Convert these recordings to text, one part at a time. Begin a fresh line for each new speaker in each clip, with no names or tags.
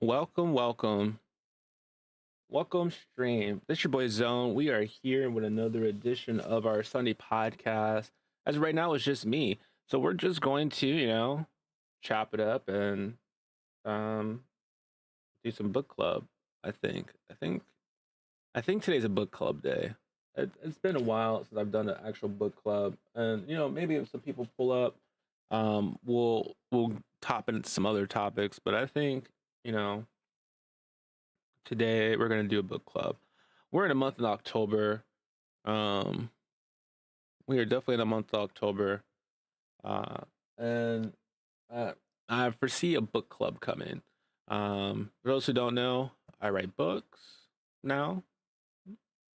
Welcome, welcome, welcome, stream. This your boy Zone. We are here with another edition of our Sunday podcast. As of right now, it's just me, so we're just going to, chop it up and um do some book club. I think today's a book club day. It's been a while since I've done an actual book club, and maybe if some people pull up, we'll top into some other topics. But I think you know today we're gonna do a book club. We're in a month in October. Um, we are definitely in the month of October, uh, and uh, I foresee a book club coming. For those who don't know, I write books now.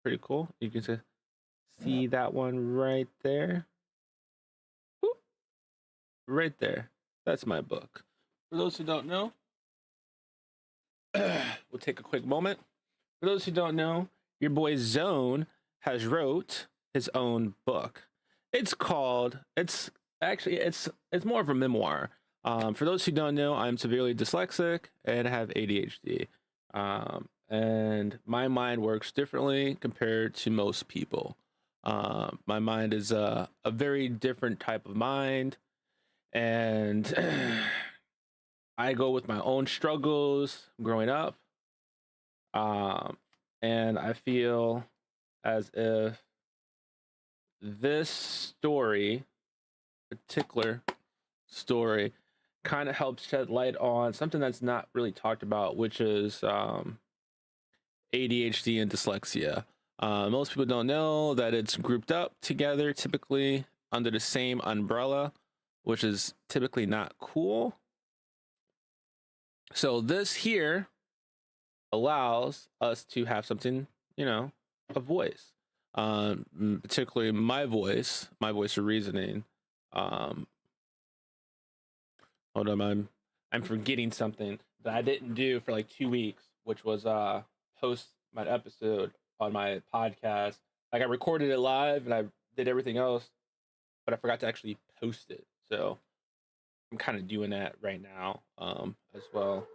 Pretty cool. You can see that one right there. Whoop, right there. That's my book. For those who don't know, we'll take a quick moment. For those who don't know, your boy Zone has wrote his own book. It's more of a memoir. For those who don't know, I'm severely dyslexic and have ADHD. And my mind works differently compared to most people. My mind is a very different type of mind, and I go with my own struggles growing up. Um, and I feel as if this particular story, kind of helps shed light on something that's not really talked about, which is ADHD and dyslexia. Most people don't know that it's grouped up together, typically under the same umbrella, which is typically not cool. So this here allows us to have something, a voice. Particularly my voice of reasoning. Um, Hold on, I'm forgetting something that I didn't do for like 2 weeks, which was post my episode on my podcast. Like I recorded it live and I did everything else, but I forgot to actually post it. So I'm kind of doing that right now, as well.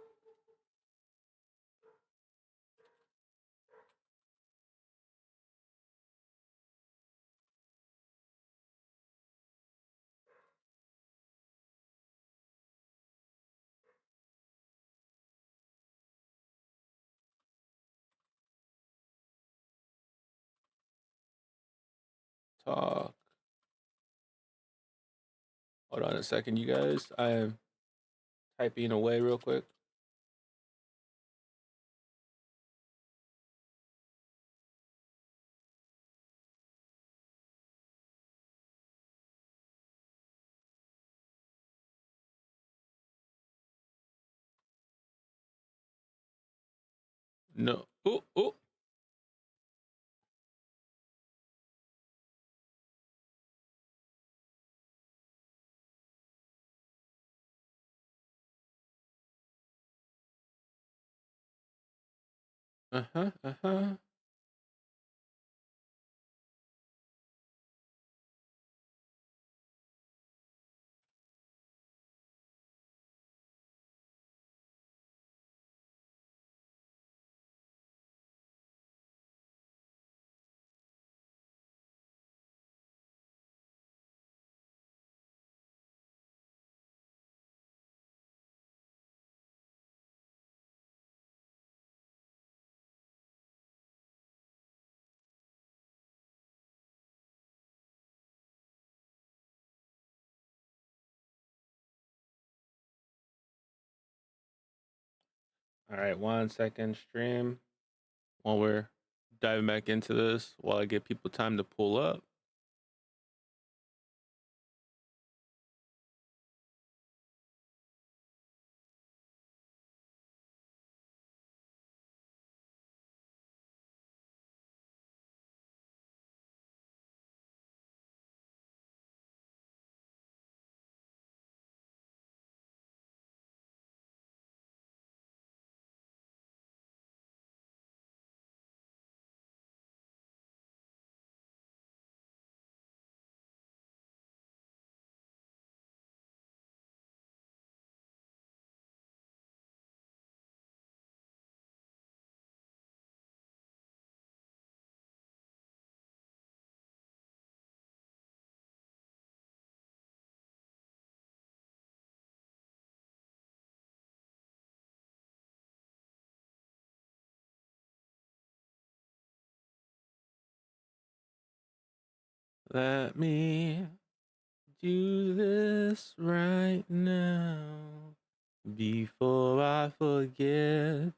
Talk. Hold on a second, you guys. I am typing away real quick. No. Oh, oh. Uh huh. Uh huh. All right, 1 second stream while we're diving back into this while I give people time to pull up. Let me do this right now before I forget.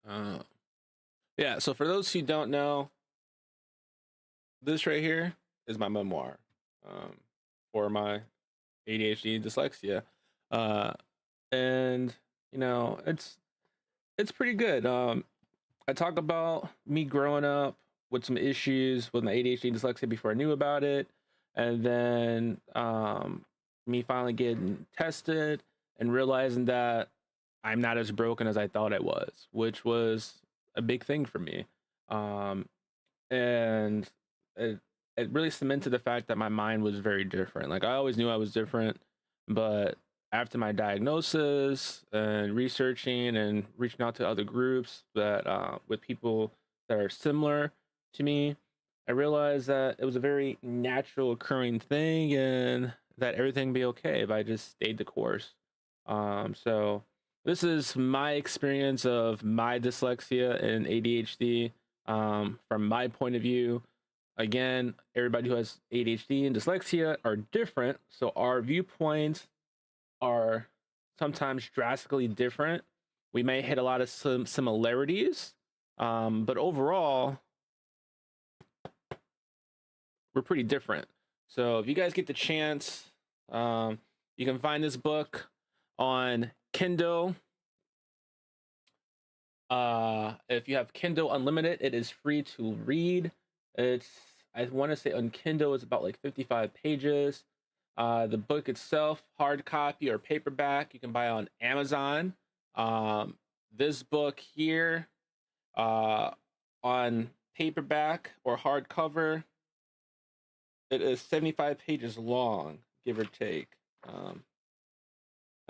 Uh, yeah, so for those who don't know, this right here is my memoir um, for my ADHD dyslexia. Uh, and you know, it's pretty good. I talk about me growing up with some issues with my ADHD and dyslexia before I knew about it, and then me finally getting tested and realizing that I'm not as broken as I thought I was, which was a big thing for me. Um, and it, it really cemented the fact that my mind was very different. Like I always knew I was different, but after my diagnosis and researching and reaching out to other groups that with people that are similar to me, I realized that it was a very natural occurring thing and that everything be okay if I just stayed the course. So this is my experience of my dyslexia and ADHD from my point of view. Again, everybody who has ADHD and dyslexia are different, so our viewpoints are sometimes drastically different. We may hit a lot of similarities, but overall, we're pretty different. So if you guys get the chance, you can find this book on Kindle. If you have Kindle Unlimited, it is free to read. It's I want to say on Kindle it's about like 55 pages. The book itself, hard copy or paperback, you can buy on Amazon. This book here, on paperback or hardcover, it is 75 pages long, give or take.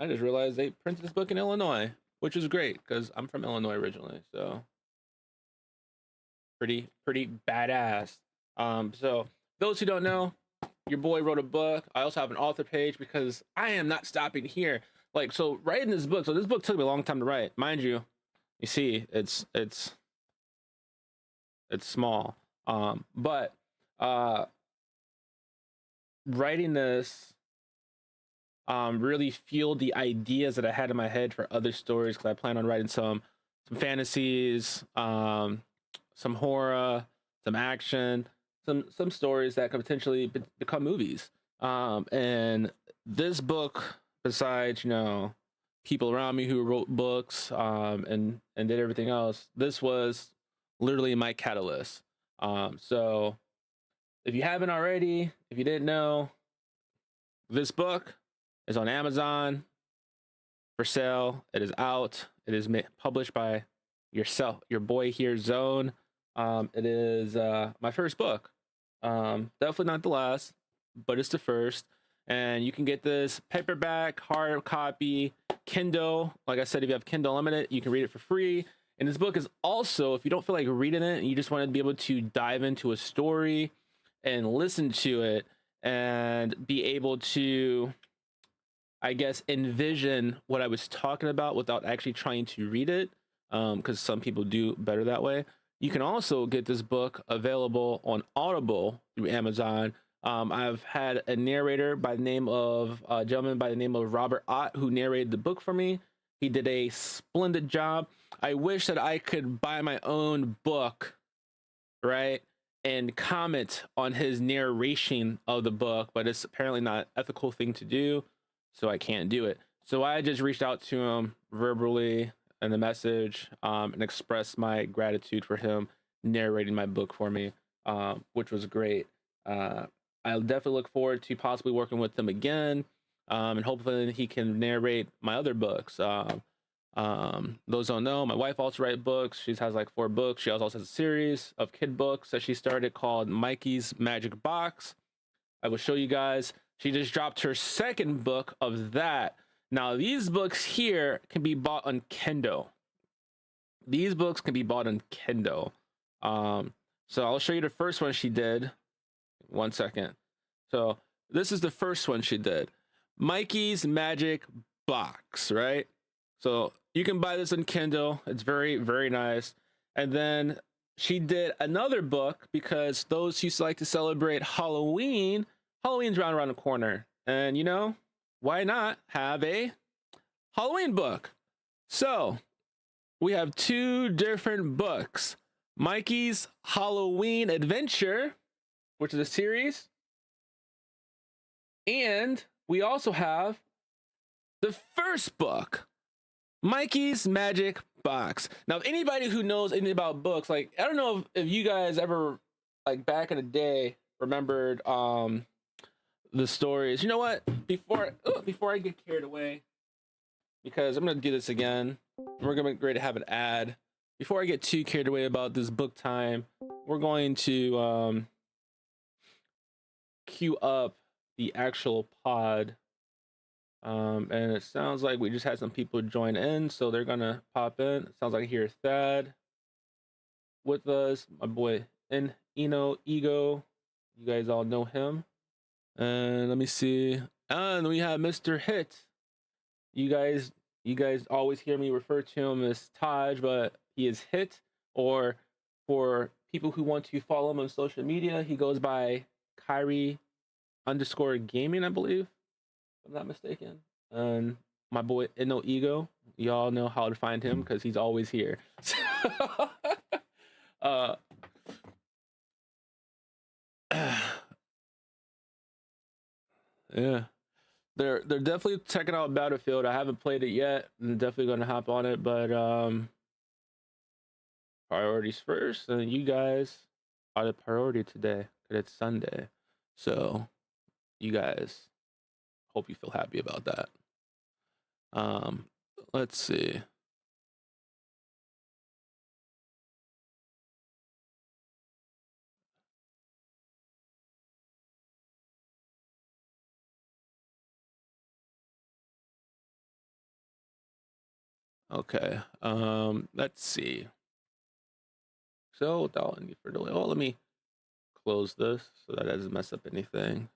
I just realized they printed this book in Illinois, which is great because I'm from Illinois originally. So pretty badass. So those who don't know, your boy wrote a book. I also have an author page because I am not stopping here. Like so, writing this book. So this book took me a long time to write, mind you. You see, it's small. But writing this really fueled the ideas that I had in my head for other stories because I plan on writing some fantasies, some horror, some action, some stories that could potentially become movies. And this book, besides people around me who wrote books and did everything else, this was literally my catalyst. So if you haven't already, if you didn't know, this book is on Amazon for sale. It is out. It is published by your boy here, Zone. It is my first book. Definitely not the last, but it's the first. And you can get this paperback, hard copy, Kindle. Like I said, if you have Kindle Unlimited, you can read it for free. And this book is also, if you don't feel like reading it and you just want to be able to dive into a story and listen to it and be able to, I guess, envision what I was talking about without actually trying to read it, because some people do better that way. You can also get this book available on Audible through Amazon. I've had a narrator by the name of a gentleman by the name of Robert Ott who narrated the book for me. He did a splendid job. I wish that I could buy my own book, right, and comment on his narration of the book, but it's apparently not an ethical thing to do, so I can't do it. So I just reached out to him verbally in a message, and expressed my gratitude for him narrating my book for me, which was great. I'll definitely look forward to possibly working with him again, and hopefully he can narrate my other books. Those don't know, my wife also writes books. She has like 4 books. She also has a series of kid books that she started called Mikey's Magic Box. I will show you guys. She just dropped her 2nd book of that. Now, these books here can be bought on Kindle. These books can be bought on Kindle. So I'll show you the first one she did. 1 second. So this is the first one she did. Mikey's Magic Box, right? So you can buy this on Kindle. It's very, very nice. And then she did another book because those who like to celebrate Halloween, Halloween's around the corner. And you know, why not have a Halloween book? So we have 2 different books. Mikey's Halloween Adventure, which is a series. And we also have the first book, Mikey's Magic Box. Now, if anybody who knows anything about books, like, I don't know if you guys ever, like, back in the day, remembered the stories. You know what? Before I get carried away, because I'm gonna do this again, we're gonna be great to have an ad. Before I get too carried away about this book time, we're going to queue up the actual pod. And it sounds like we just had some people join in, so they're gonna pop in. It sounds like I hear Thad with us, my boy Eno Ego. You guys all know him. And let me see. And we have Mr. Hit. You guys always hear me refer to him as Taj, but he is Hit. Or for people who want to follow him on social media, he goes by Kyrie_gaming, I believe, if I'm not mistaken. And my boy Eno Ego, y'all know how to find him because he's always here. Yeah, they're definitely checking out Battlefield. I haven't played it yet. I'm definitely gonna hop on it, but priorities first, and you guys are the priority today because it's Sunday. So you guys, hope you feel happy about that. Let's see. Okay. Let's see. So without any further delay, let me close this so that doesn't mess up anything.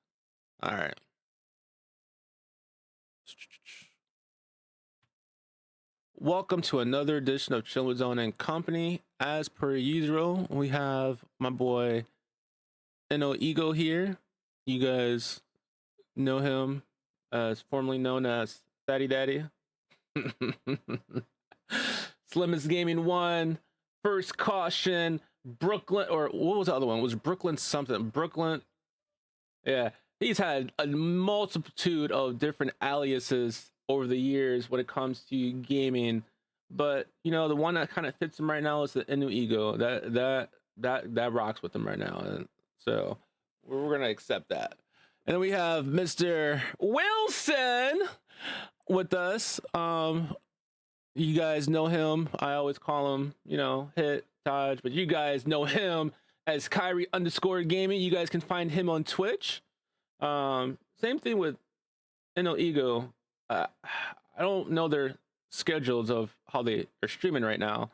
All right. Welcome to another edition of Chillin' with Zone and Company. As per usual, we have my boy Eno Ego here. You guys know him as formerly known as Fatty Daddy. Slimmest Gaming 1, First Caution, Brooklyn, or what was the other one? It was Brooklyn something? Brooklyn. Yeah, he's had a multitude of different aliases over the years when it comes to gaming, but you know, the one that kind of fits him right now is the Eno Ego. That rocks with him right now, and so we're gonna accept that. And then we have Mr. Wilson with us. You guys know him. I always call him, you know, Hit Taj, but you guys know him as Kyrie_gaming. You guys can find him on Twitch. Same thing with Eno Ego. I don't know their schedules of how they are streaming right now.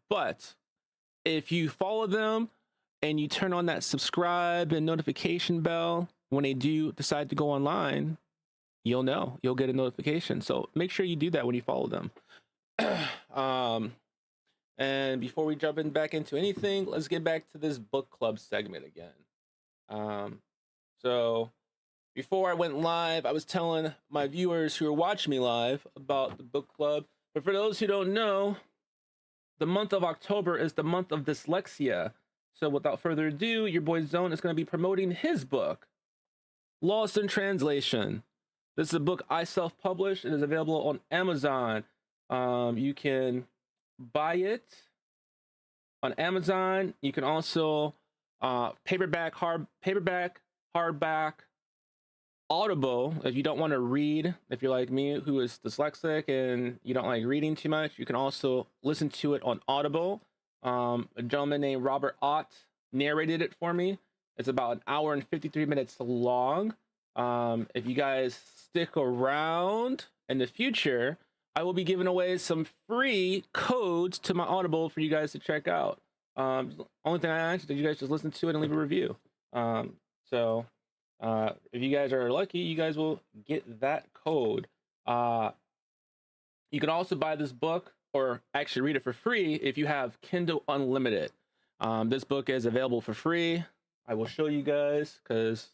But if you follow them and you turn on that subscribe and notification bell when they do decide to go online, you'll know, you'll get a notification. So make sure you do that when you follow them. And before we jump back into anything, let's get back to this book club segment again. So before I went live, I was telling my viewers who are watching me live about the book club. But for those who don't know, the month of October is the month of dyslexia. So without further ado, your boy Zone is going to be promoting his book, Lost in Translation. This is a book I self-published. It is available on Amazon. You can buy it on Amazon. You can also paperback, hardback, Audible, if you don't want to read, if you're like me who is dyslexic and you don't like reading too much, you can also listen to it on Audible. A gentleman named Robert Ott narrated it for me. It's about an hour and 53 minutes long. If you guys stick around in the future, I will be giving away some free codes to my Audible for you guys to check out. Only thing I ask is that you guys just listen to it and leave a review. So if you guys are lucky, you guys will get that code. You can also buy this book or actually read it for free if you have Kindle Unlimited. This book is available for free. I will show you guys because,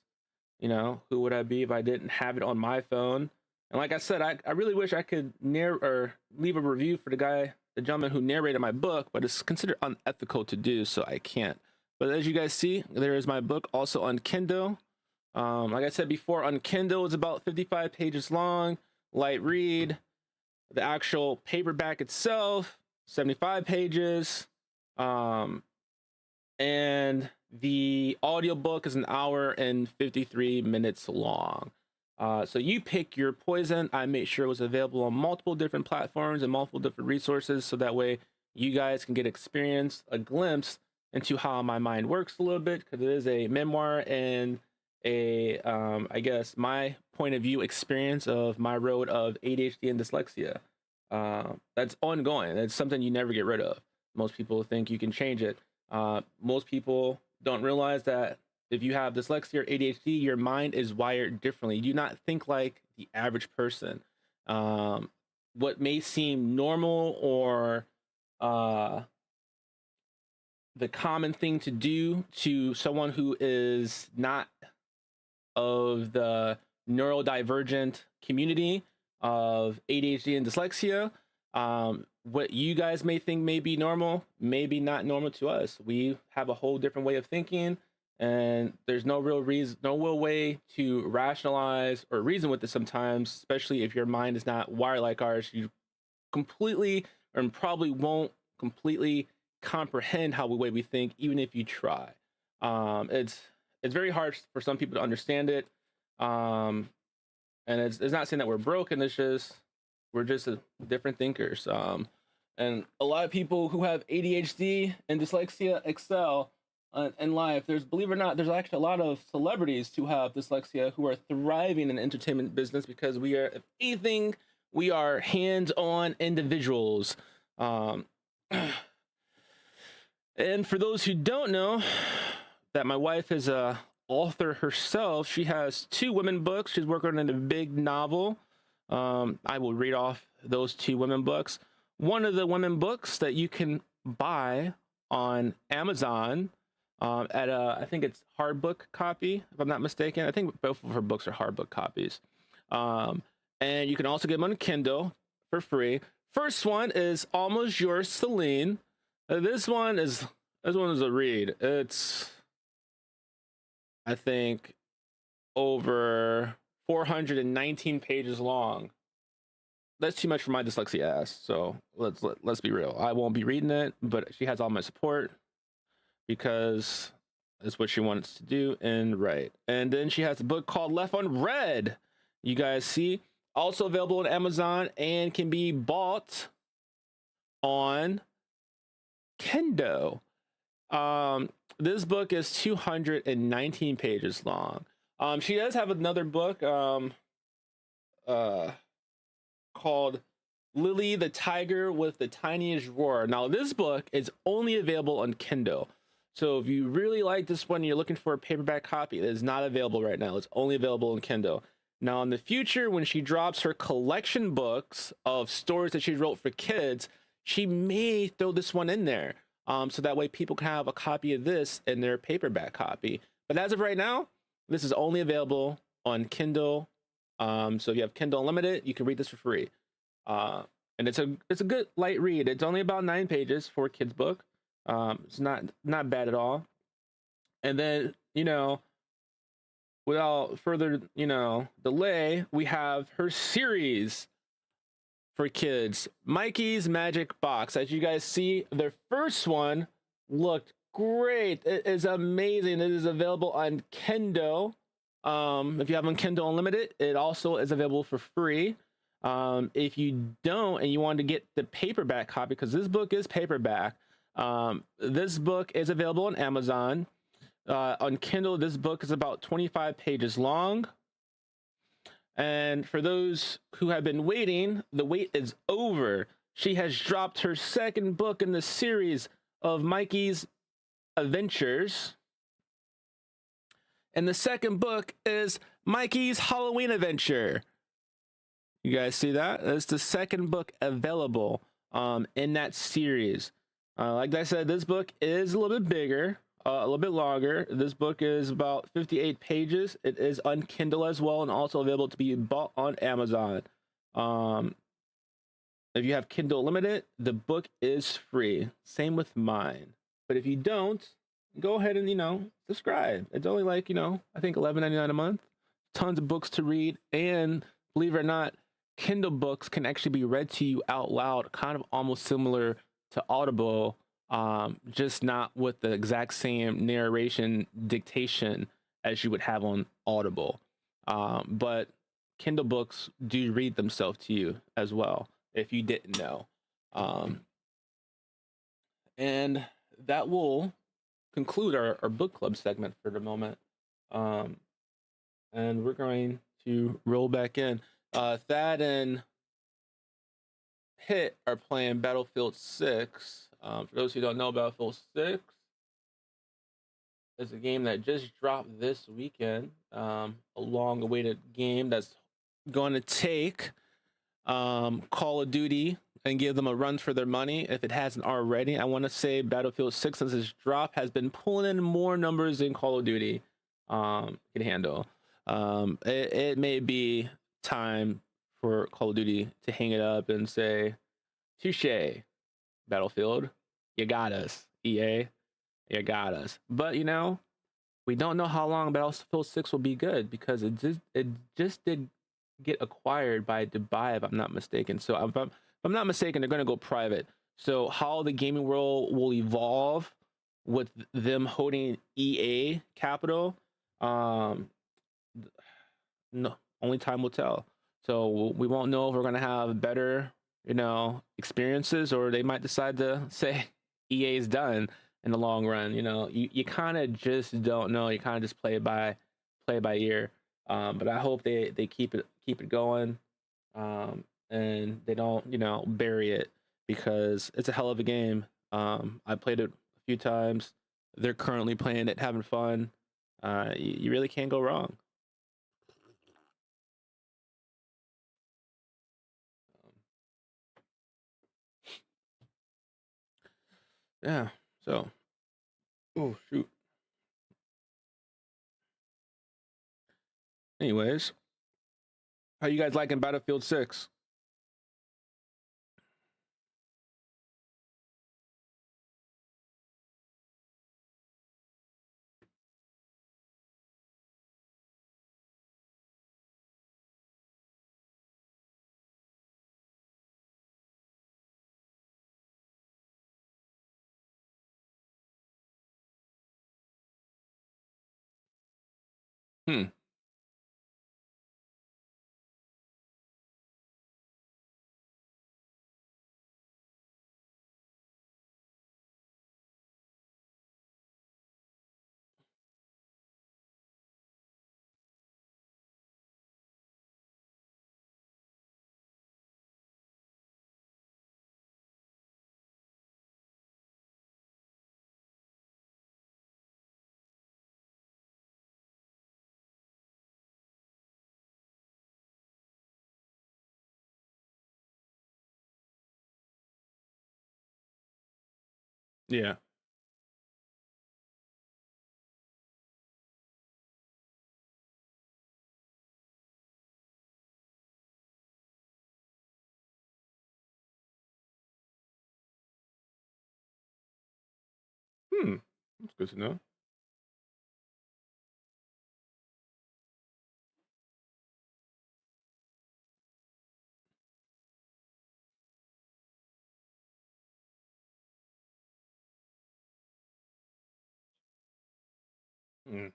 you know, who would I be if I didn't have it on my phone? And like I said, I really wish I could leave a review for the gentleman who narrated my book, but it's considered unethical to do, so I can't. But as you guys see, there is my book also on Kindle. Like I said before, on Kindle, it's about 55 pages long, light read. The actual paperback itself, 75 pages. And the audiobook is an hour and 53 minutes long. So you pick your poison. I made sure it was available on multiple different platforms and multiple different resources, so that way you guys can get a glimpse into how my mind works a little bit, because it is a memoir and a I guess my point of view experience of my road of ADHD and dyslexia. That's ongoing. It's something you never get rid of. Most people think you can change it. Most people don't realize that if you have dyslexia or ADHD, your mind is wired differently. You do not think like the average person. What may seem normal or the common thing to do to someone who is not of the neurodivergent community of ADHD and dyslexia, what you guys may think may be normal, may be not normal to us. We have a whole different way of thinking, and there's no real way to rationalize or reason with it sometimes, especially if your mind is not wired like ours. You completely and probably won't completely comprehend how the way we think, even if you try. It's very hard for some people to understand it. And it's not saying that we're broken, it's just we're just different thinkers. And a lot of people who have ADHD and dyslexia excel in life. Believe it or not, there's actually a lot of celebrities who have dyslexia who are thriving in the entertainment business, because we are, if anything, we are hands-on individuals. And for those who don't know, that my wife is a author herself. She has 2 women books. She's working on a big novel. I will read off those 2 women books. One of the women books that you can buy on Amazon at I think it's hardbook copy, if I'm not mistaken. I think both of her books are hardbook copies. And you can also get them on Kindle for free. First one is Almost Yours, Celine. This one is a read. It's, I think, over 419 pages long. That's too much for my dyslexia ass. So let's be real. I won't be reading it, but she has all my support because it's what she wants to do and write. And then she has a book called Left Unread. You guys see, also available on Amazon and can be bought on Kindle. This book is 219 pages long. She does have another book called Lily the Tiger with the Tiniest Roar. Now this book is only available on Kindle. So if you really like this one, you're looking for a paperback copy, it is not available right now. It's only available on Kindle. Now in the future, when she drops her collection books of stories that she wrote for kids, she may throw this one in there. So that way people can have a copy of this in their paperback copy. But as of right now, this is only available on Kindle. So if you have Kindle Unlimited, you can read this for free. And it's a good light read. It's only about 9 pages for a kid's book. It's not bad at all. And then, you know, without further, delay, we have her series for kids, Mikey's Magic Box. As you guys see, their first one looked great. It is amazing. It is available on Kindle. If you have on Kindle Unlimited, it also is available for free. If you don't and you want to get the paperback copy, because this book is paperback, this book is available on Amazon. On Kindle, this book is about 25 pages long. And for those who have been waiting, the wait is over. She has dropped her second book in the series of Mikey's Adventures. And the second book is Mikey's Halloween Adventure. You guys see that? That's the second book available in that series. Like I said, this book is a little bit bigger, a little bit longer. This book is about 58 pages. It is on Kindle as well, and also available to be bought on Amazon. If you have Kindle Limited, the book is free. Same with mine. But if you don't, go ahead and subscribe. It's only like I think $11.99 a month. Tons of books to read, and believe it or not, Kindle books can actually be read to you out loud, kind of almost similar to Audible, just not with the exact same narration dictation as you would have on Audible. But Kindle books do read themselves to you as well, if you didn't know. And that will conclude our book club segment for the moment. And we're going to roll back in. Thad and Hit are playing Battlefield 6. For those who don't know, Battlefield 6 is a game that just dropped this weekend. A long-awaited game that's going to take Call of Duty and give them a run for their money if it hasn't already. I want to say Battlefield 6, since its drop, has been pulling in more numbers than Call of Duty can handle. It may be time for Call of Duty to hang it up and say, touche, Battlefield, you got us. EA, you got us. But we don't know how long Battlefield 6 will be good, because it just did get acquired by Dubai, if I'm not mistaken. So if I'm not mistaken, they're going to go private. So how the gaming world will evolve with them holding EA capital, no, only time will tell. So we won't know if we're going to have better experiences, or they might decide to say EA is done in the long run. You kind of just don't know. You kind of just play by ear. But I hope they keep it going, and they don't bury it, because it's a hell of a game. I played it a few times. They're currently playing it, having fun. You really can't go wrong. Yeah. So, oh shoot. Anyways, how you guys liking Battlefield 6? Hmm. Yeah. Hmm. That's good to know. Hmm.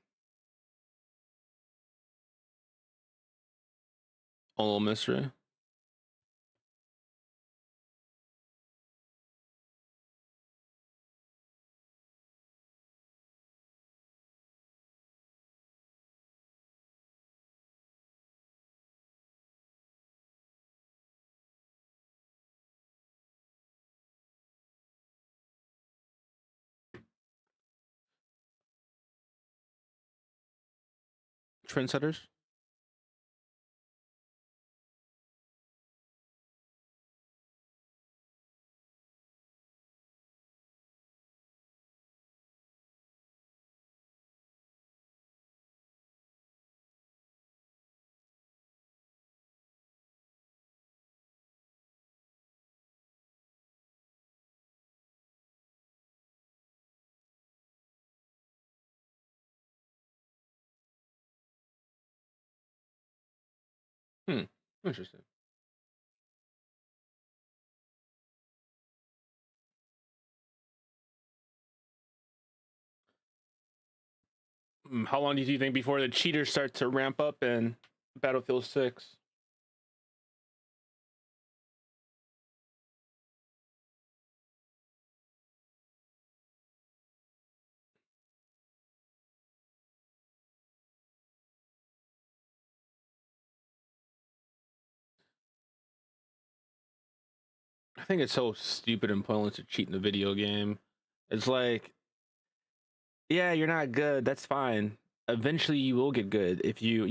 A little mystery. Trendsetters. Hmm. Interesting. How long do you think before the cheaters start to ramp up in Battlefield 6? I think it's so stupid and pointless to cheat in a video game. It's like, yeah, you're not good. That's fine. Eventually, you will get good if you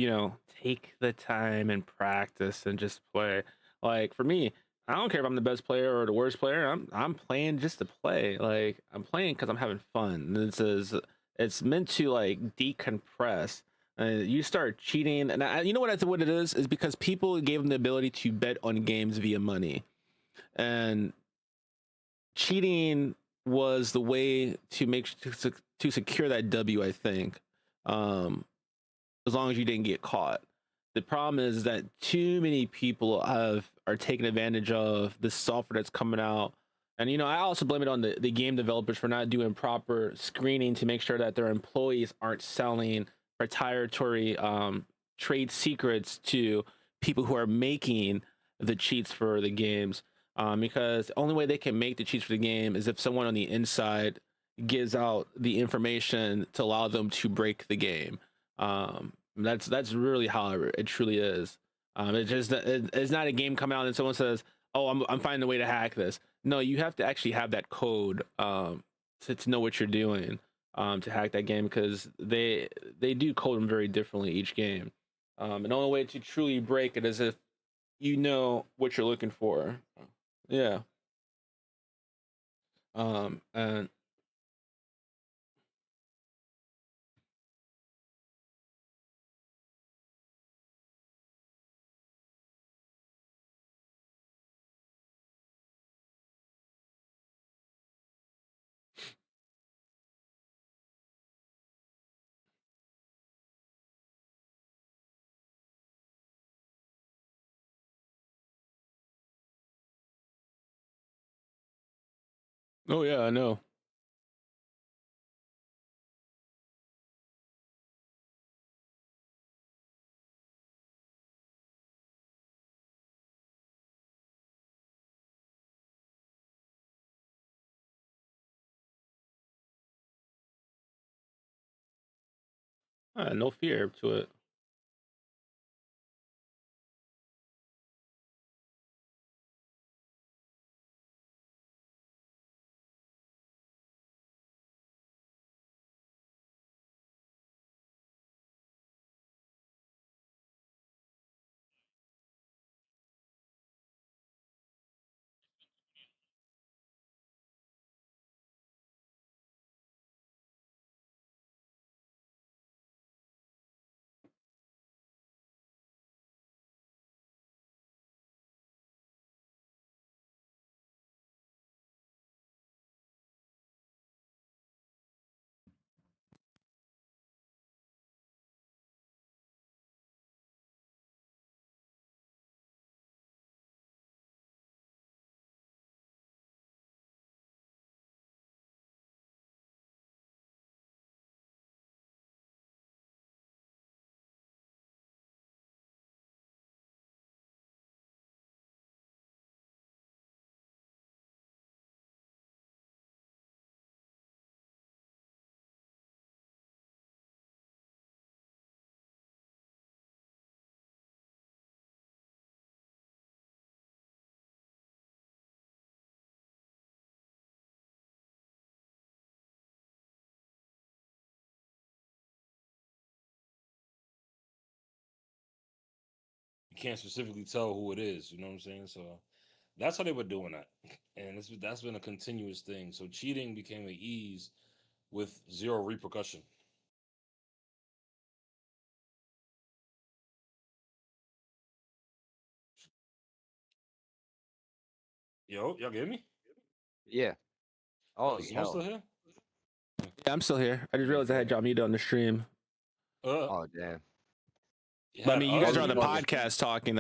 take the time and practice and just play. Like for me, I don't care if I'm the best player or the worst player. I'm playing just to play. Like I'm playing because I'm having fun. It's meant to like decompress. You start cheating, and you know what it is because people gave them the ability to bet on games via money, and cheating was the way to to secure that W. I think, um, as long as you didn't get caught. The problem is that too many people are taking advantage of the software that's coming out, and I also blame it on the game developers for not doing proper screening to make sure that their employees aren't selling proprietary trade secrets to people who are making the cheats for the games. Because the only way they can make the cheats for the game is if someone on the inside gives out the information to allow them to break the game. That's really how it truly is. It's not a game coming out and someone says, "Oh, I'm finding a way to hack this." No, you have to actually have that code to know what you're doing to hack that game because they do code them very differently each game. And the only way to truly break it is if you know what you're looking for. Yeah. And oh yeah, I know. No fear to it.
can't specifically tell who it is. You know what I'm saying? So that's how they were doing that, and that's been a continuous thing. So cheating became an ease with zero repercussion. Yo, y'all get me?
Yeah.
Oh,
Oh,
is someone still
hell.
here?
Yeah, I'm still here. I just realized I had
Okay.
y'all muted on the stream.
Oh, damn.
You
But I
had
mean, you
Oh,
guys
us
are on
you
the
muted?
talking?
podcast talking.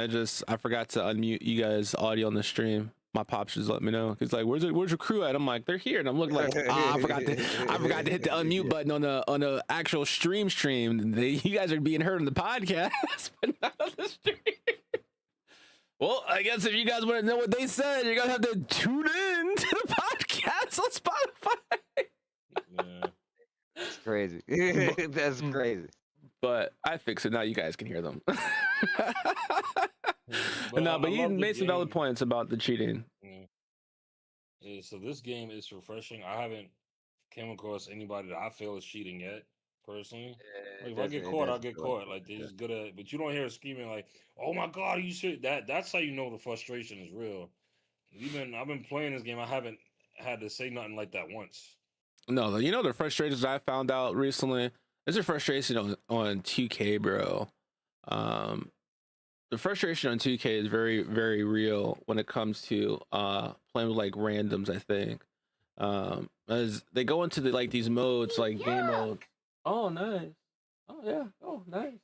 I forgot to unmute you guys' audio on the stream. My pops just let me know. He's like, "Where's your crew at?" I'm like, "They're here," and I'm looking like, I forgot to hit the unmute button on the actual stream. You guys are being heard on the podcast, but not on the stream. Well, I guess if you guys want to know what they said, you're gonna have to tune in to the podcast on Spotify.
Yeah.
That's crazy.
But,
That's crazy.
but I fixed it now. You guys can hear them.
But
No,
I
but you
love the
made some valid
game.
points about the cheating.
Yeah. Yeah, so this game is refreshing. I haven't came across anybody that I feel is cheating yet, personally. Like if I get
It
caught, I'll
doesn't
get
feel like
caught.
that.
Like they're
Yeah.
just good at, but you don't hear screaming like, "Oh my god, you should." That's how you know the frustration is real. Even I've been playing this game. I haven't had to say nothing like that once.
No, you know the frustrations I found out recently. There's a frustration on 2K, bro. Um, the frustration on 2K is very, very real when it comes to playing with like randoms, I think. As they go into these modes, like game modes. Oh, nice. Oh yeah. Oh, nice.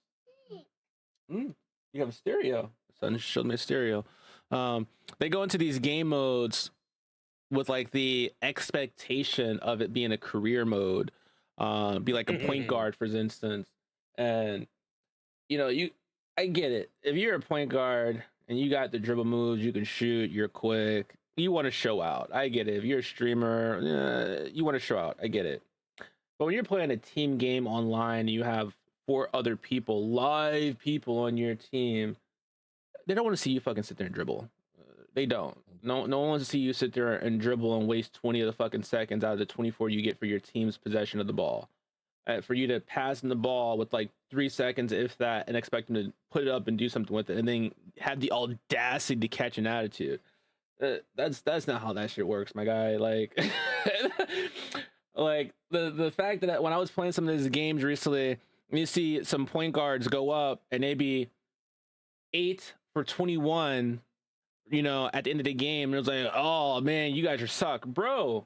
You have a stereo. Son showed me a stereo. They go into these game modes with like the expectation of it being a career mode, be like a point guard, for instance. And I get it. If you're a point guard and you got the dribble moves, you can shoot, you're quick, you want to show out. I get it. If you're a streamer, you want to show out. I get it. But when you're playing a team game online, you have four other people, live people on your team. They don't want to see you fucking sit there and dribble. They don't. No one wants to see you sit there and dribble and waste 20 of the fucking seconds out of the 24 you get for your team's possession of the ball. For you to pass in the ball with like 3 seconds, if that, and expect them to put it up and do something with it, and then have the audacity to catch an attitude. That's not how that shit works, my guy. Like, like the fact that when I was playing some of these games recently, you see some point guards go up and they be 8 for 21, at the end of the game, and it was like, oh man, you guys are suck, bro.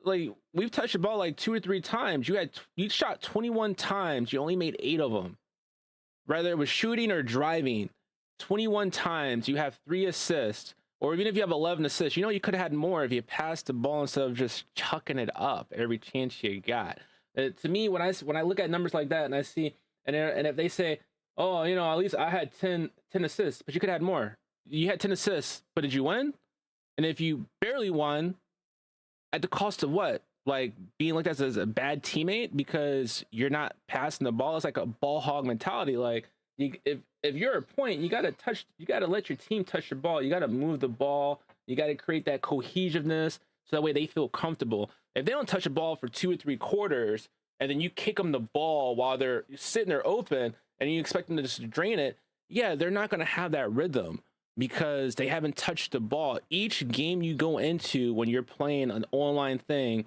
Like, we've touched the ball like 2 or 3 times. You shot 21 times. You only made 8 of them. Whether it was shooting or driving, 21 times. You have 3 assists, or even if you have 11 assists, you could have had more if you passed the ball instead of just chucking it up every chance you got. To me, when I look at numbers like that and I see, and if they say, oh, at least I had 10 assists, but you could have had more. You had 10 assists, but did you win? And if you barely won, at the cost of what? Like being looked at as a bad teammate because you're not passing the ball. It's like a ball hog mentality. Like, if you're a point, you gotta let your team touch the ball. You gotta move the ball. You gotta create that cohesiveness so that way they feel comfortable. If they don't touch the ball for 2 or 3 quarters, and then you kick them the ball while they're sitting there open, and you expect them to just drain it, yeah, they're not gonna have that rhythm because they haven't touched the ball. Each game you go into when you're playing an online thing,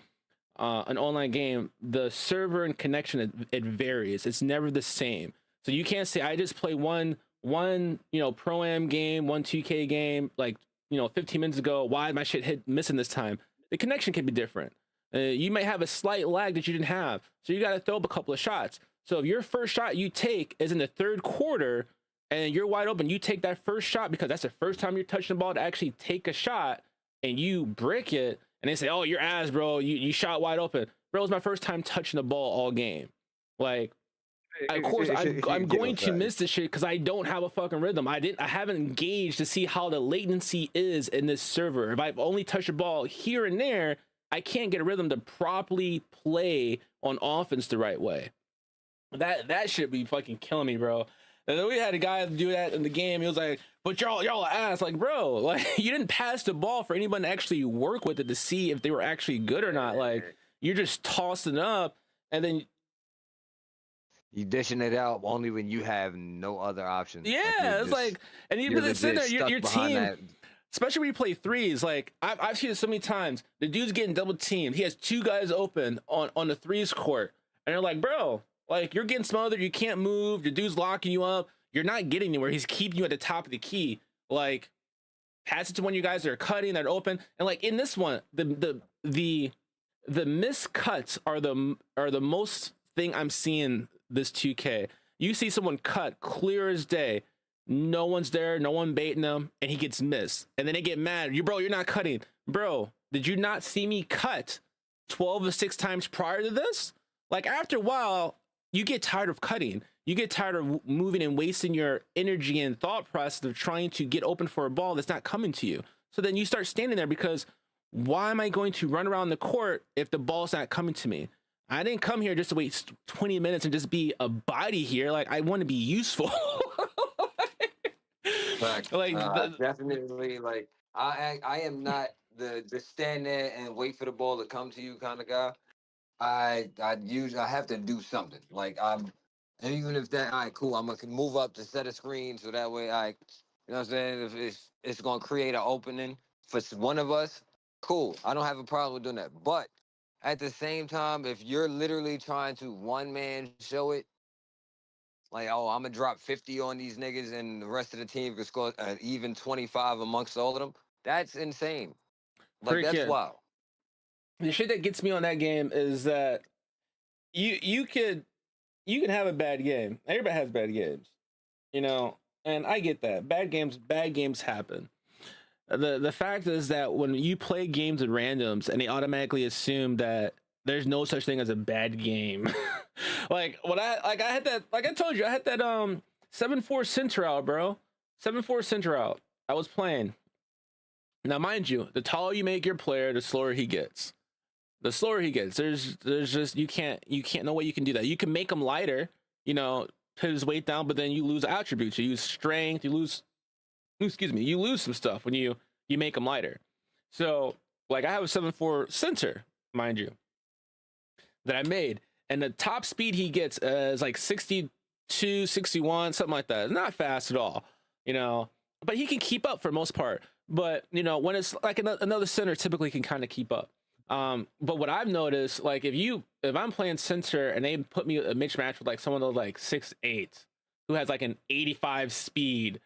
an online game, the server and connection, it varies. It's never the same. So you can't say I just play one pro am game, one 2K game, like 15 minutes ago. Why my shit hit missing this time? The connection can be different. You may have a slight lag that you didn't have, so you got to throw up a couple of shots. So if your first shot you take is in the third quarter and you're wide open, you take that first shot because that's the first time you're touching the ball to actually take a shot, and you brick it, and they say, oh, you're ass, bro. You shot wide open. Bro, it's my first time touching the ball all game. Like, of course, I'm going to miss this shit because I don't have a fucking rhythm. I haven't engaged to see how the latency is in this server. If I've only touched the ball here and there, I can't get a rhythm to properly play on offense the right way. That should be fucking killing me, bro. And then we had a guy do that in the game. He was like, but y'all ass. Like, bro, like, you didn't pass the ball for anyone to actually work with it to see if they were actually good or not. Like, you're just tossing up, and then
You dishing it out only when you have no other options. Like you're
Yeah, it's
just
like, and
you're
even sitting
legit
there,
stuck
your
behind
team,
that.
especially when you play threes, like I've seen it so many times. The dude's getting double teamed. He has two guys open on the threes court, and they're like, bro, like you're getting smothered. You can't move. Your dude's locking you up. You're not getting anywhere. He's keeping you at the top of the key. Like, pass it to one of you guys that are cutting, that are open, and like in this one, the miscuts are the most thing I'm seeing this 2K. You see someone cut clear as day, no one's there, no one baiting them, and he gets missed. And then they get mad. You're not cutting. Bro, did you not see me cut 12 to 6 times prior to this? Like after a while, you get tired of cutting. You get tired of moving and wasting your energy and thought process of trying to get open for a ball that's not coming to you. So then you start standing there because why am I going to run around the court if the ball's not coming to me? I didn't come here just to wait 20 minutes and just be a body here. Like I want to be useful.
Like definitely, like I am not the just stand there and wait for the ball to come to you kind of guy. I have to do something. Like and even if that, all right, cool, I'm gonna move up to set a screen so that way you know what I'm saying, if it's gonna create an opening for one of us, cool. I don't have a problem with doing that. But at the same time, if you're literally trying to one man show it, like, oh, I'm gonna drop 50 on these niggas and the rest of the team can score even 25 amongst all of them, that's insane. Like, that's wild.
The shit that gets me on that game is that you can have a bad game. Everybody has bad games, you know, and I get that. Bad games happen. The fact is that when you play games with randoms and they automatically assume that there's no such thing as a bad game. like I had that, like I told you, I had that 7-4 center out, bro. 7-4 center out. I was playing. Now mind you, the taller you make your player, the slower he gets. The slower he gets. There's just you can't no way you can do that. You can make him lighter, you know, put his weight down, but then you lose attributes. You lose strength, you lose some stuff when you make him lighter. So like I have a 7-4 center, mind you, that I made, and the top speed he gets is like 62, 61, something like that. It's not fast at all, you know, but he can keep up for the most part. But you know, when it's like another center typically can kind of keep up. But what I've noticed, like if I'm playing center and they put me a mixed match with like someone that's like 6'8", who has like an 85 speed,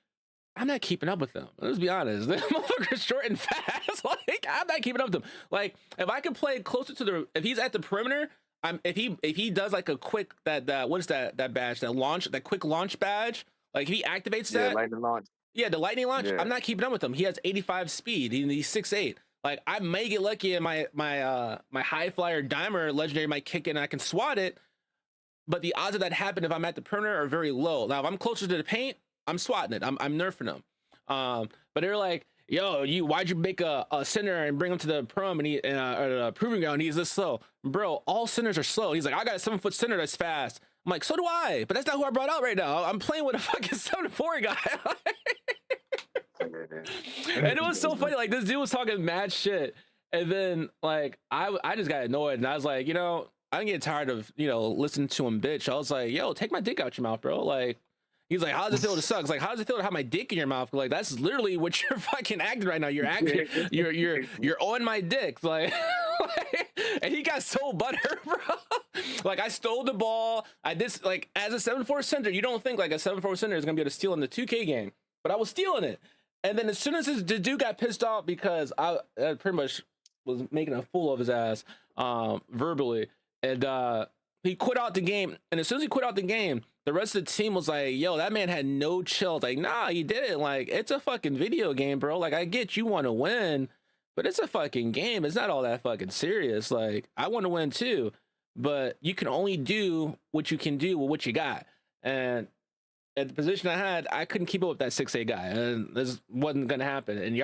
I'm not keeping up with them. Let's be honest. The motherfucker's short and fast. Like I'm not keeping up with them. Like if I can play closer to if he's at the perimeter, if he does like a quick what is that badge, that quick launch badge, like if he activates that,
lightning launch.
Yeah, the lightning launch.
Yeah.
I'm not keeping up with him. He has 85 speed. He's 6'8". Like I may get lucky and my high flyer dimer legendary might kick in and I can swat it, but the odds of that happen if I'm at the perimeter are very low. Now if I'm closer to the paint, I'm swatting it. I'm nerfing them. But they're like, yo, why'd you make a center and bring him to the prom and or the proving ground? He's this slow, bro. All centers are slow. He's like, I got a 7-foot center that's fast. I'm like, so do I, but that's not who I brought out right now. I'm playing with a fucking 7-4 guy. And it was so funny. Like this dude was talking mad shit, and then like I just got annoyed, and I was like, you know, I'm getting tired of listening to him bitch. I was like, yo, take my dick out your mouth, bro. Like he's like, how does it feel to suck? It's like, how does it feel to have my dick in your mouth? Like that's literally what you're fucking acting right now. You're acting. You're on my dick. Like, and he got so butthurt, bro. Like I stole the ball. I did like as a 7-4 center. You don't think like a 7-4 center is gonna be able to steal in the 2K game, but I was stealing it. And then as soon as the dude got pissed off because I pretty much was making a fool of his ass verbally, and he quit out the game. And as soon as he quit out the game, the rest of the team was like, yo, that man had no chill. Like, nah, he didn't. Like, it's a fucking video game, bro. Like, I get you want to win, but it's a fucking game. It's not all that fucking serious. Like, I want to win too, but you can only do what you can do with what you got. And at the position I had, I couldn't keep up with that 6'8" guy, and this wasn't gonna happen. And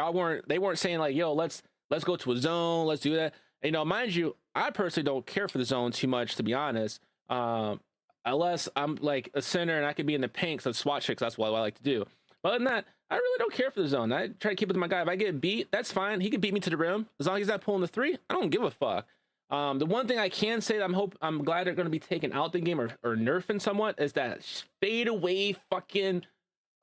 they weren't saying like, yo, let's go to a zone, let's do that. And, mind you, I personally don't care for the zone too much, to be honest. Unless I'm like a center and I could be in the paint, so SWAT checks, that's what I like to do. But other than that, I really don't care for the zone. I try to keep it with my guy. If I get beat, that's fine. He can beat me to the rim as long as he's not pulling the three. I don't give a fuck. The one thing I can say that I'm glad they're going to be taking out the game or nerfing somewhat is that fade away fucking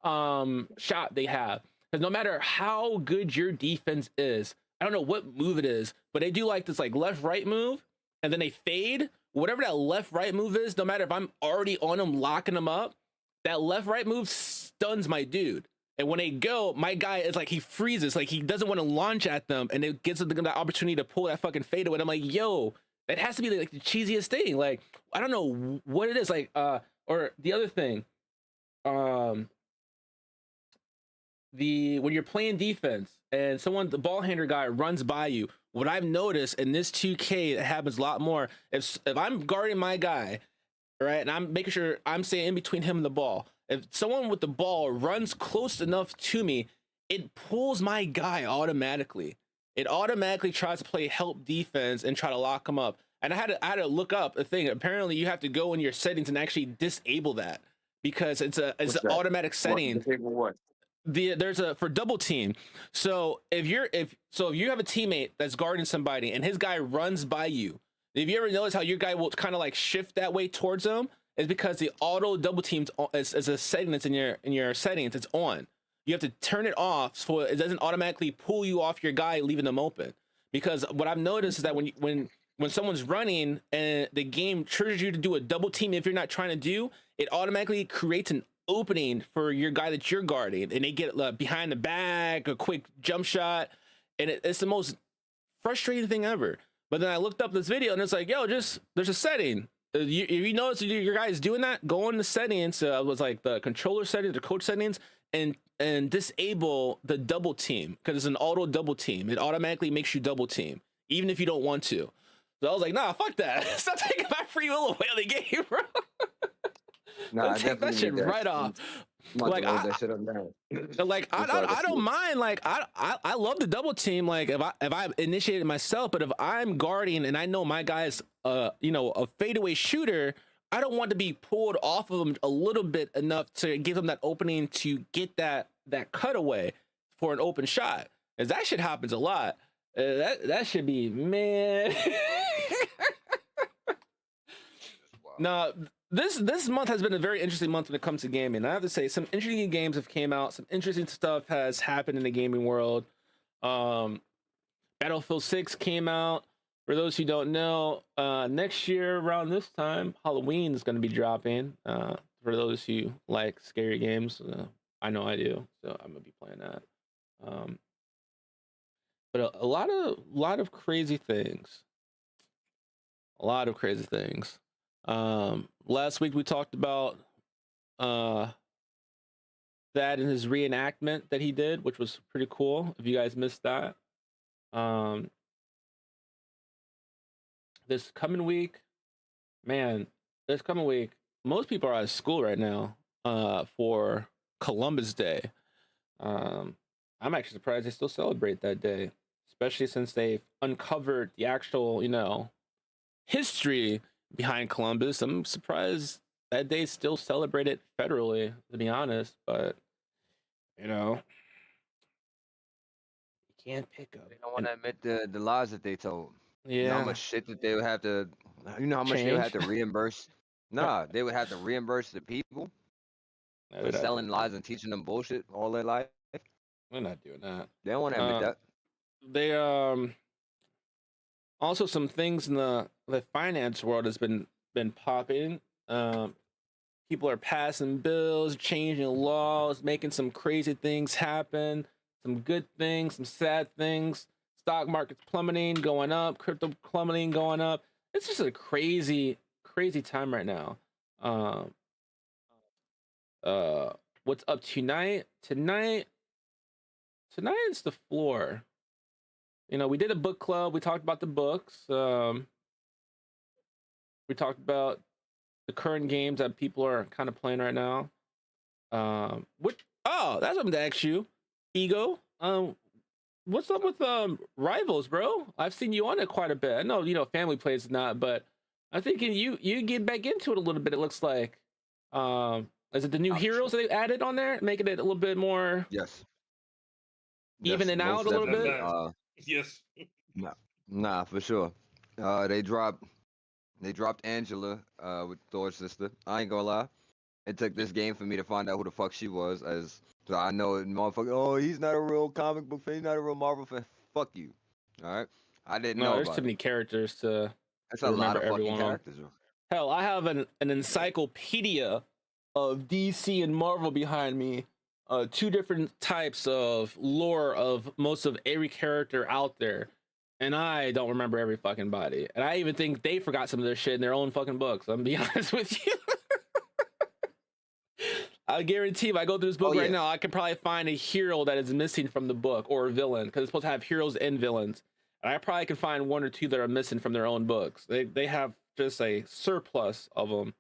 shot they have. Because no matter how good your defense is, I don't know what move it is, but they do like this like left right move, and then they fade. Whatever that left right move is, no matter if I'm already on them locking them up, that left right move stuns my dude. And when they go, my guy is like, he freezes, like he doesn't want to launch at them, and it gives them the opportunity to pull that fucking fade away. And I'm like, yo, that has to be like the cheesiest thing. Like, I don't know what it is. Like, or the other thing, when you're playing defense and the ball handler guy runs by you, what I've noticed in this 2K, it happens a lot more. If I'm guarding my guy, right, and I'm making sure I'm staying in between him and the ball, if someone with the ball runs close enough to me, it pulls my guy automatically. It automatically tries to play help defense and try to lock him up. And I had to look up a thing. Apparently, you have to go in your settings and actually disable that because it's an automatic setting.
What?
There's a for double team. So if you have a teammate that's guarding somebody and his guy runs by you, if you ever notice how your guy will kind of like shift that way towards him, it's because the auto double teams is a setting that's in your settings. It's on. You have to turn it off so it doesn't automatically pull you off your guy, leaving them open. Because what I've noticed is that when someone's running and the game triggers you to do a double team, if you're not trying to do, it automatically creates an opening for your guy that you're guarding, and they get behind the back, a quick jump shot, and it's the most frustrating thing ever. But then I looked up this video and it's like, yo, there's a setting. If you notice your guy is doing that, go in the settings. It was like the controller settings, the coach settings, and disable the double team because it's an auto double team. It automatically makes you double team even if you don't want to. So I was like, nah, fuck that. Stop taking my free will away on the game, bro.
Nah,
take that shit right off. Like I don't mind. Like I love the double team. Like if I initiate it myself, but if I'm guarding and I know my guy's a fadeaway shooter, I don't want to be pulled off of him a little bit enough to give him that opening to get that cutaway for an open shot. As that shit happens a lot. That should be, man. Now, this month has been a very interesting month when it comes to gaming. I have to say, some interesting games have came out. Some interesting stuff has happened in the gaming world. Battlefield 6 came out. For those who don't know, next year around this time, Halloween is going to be dropping. For those who like scary games, I know I do, so I'm going to be playing that. But a lot of crazy things. A lot of crazy things. Last week we talked about that and his reenactment that he did, which was pretty cool. If you guys missed that, this coming week, most people are out of school right now for Columbus Day. I'm actually surprised they still celebrate that day, especially since they've uncovered the actual, history behind Columbus. I'm surprised that day still celebrated federally, to be honest, but you can't pick up.
They don't want to admit the lies that they told.
Yeah.
You know how much shit that they would have to, how much they would have to reimburse. Nah, they would have to reimburse the people for selling lies and teaching them bullshit all their life.
We're not doing that.
They don't want to admit that.
They also some things in the finance world has been popping. People are passing bills, changing laws, making some crazy things happen. Some good things, some sad things. Stock market's plummeting, going up. Crypto plummeting, going up. It's just a crazy time right now. What's up tonight? Tonight's the floor. We did a book club. We talked about the books. We talked about the current games that people are kind of playing right now. That's something to ask you, Ego. What's up with Rivals, bro? I've seen you on it quite a bit. I know, family plays not, but I'm thinking you get back into it a little bit. It looks like. Is it the new heroes that they added on there, making it a little bit more?
Yes.
Even it out a little bit.
Yes.
Nah, for sure. They dropped Angela with Thor's sister. I ain't gonna lie. It took this game for me to find out who the fuck she was. So I know motherfucker. Oh, he's not a real comic book fan. He's not a real Marvel fan. Fuck you. All right. I didn't know
there's
about
too many
it.
characters to
That's a lot
remember
of fucking
everyone.
characters.
Hell, I have an encyclopedia of DC and Marvel behind me. 2 different types of lore of most of every character out there. And I don't remember every fucking body. And I even think they forgot some of their shit in their own fucking books. I'm gonna be honest with you. I guarantee if I go through this book right now, I can probably find a hero that is missing from the book, or a villain, because it's supposed to have heroes and villains. And I probably can find 1 or 2 that are missing from their own books. They have just a surplus of them.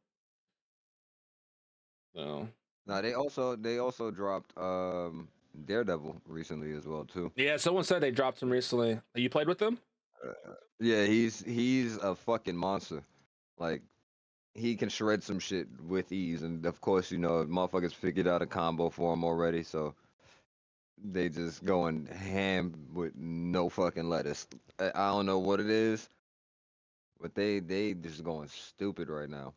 So.
No, they also dropped Daredevil recently as well too.
Yeah, someone said they dropped him recently. You played with them?
Yeah, he's a fucking monster. Like, he can shred some shit with ease, and of course, motherfuckers figured out a combo for him already, so they just going ham with no fucking lettuce. I don't know what it is, but they just going stupid right now.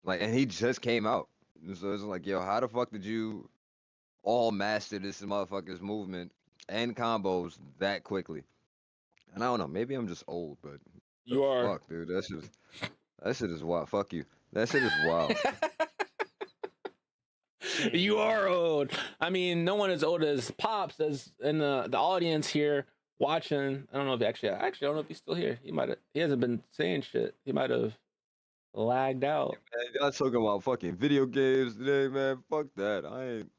Like, and he just came out, so it's like, yo, how the fuck did you all master this motherfucker's movement and combos that quickly? And I don't know, maybe I'm just old, but
you are.
Fuck, dude, that shit is wild. Fuck you. That shit is wild.
You are old. I mean, no one as old as Pops, as in the audience here watching. I don't know if actually I don't know if he's still here. He hasn't been saying shit. He might have lagged out.
Man, y'all talking about fucking video games today, man. Fuck that. I ain't.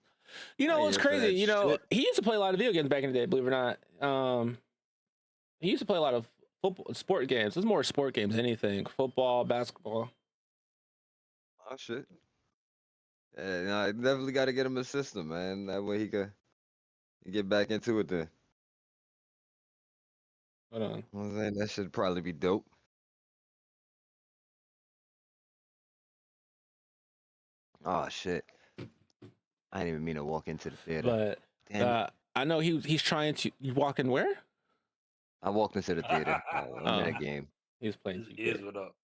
You know what's crazy? He used to play a lot of video games back in the day, believe it or not. He used to play a lot of football, sport games. It's more sport games than anything. Football, basketball.
Oh shit. Yeah, I definitely got to get him a system, man. That way he could get back into it then.
Hold on.
I'm saying that should probably be dope. Oh shit. I didn't even mean to walk into the theater.
But I know he's trying to. You walk in where?
I walked into the theater. I'm in a game.
He's playing 2K.
He is, what up?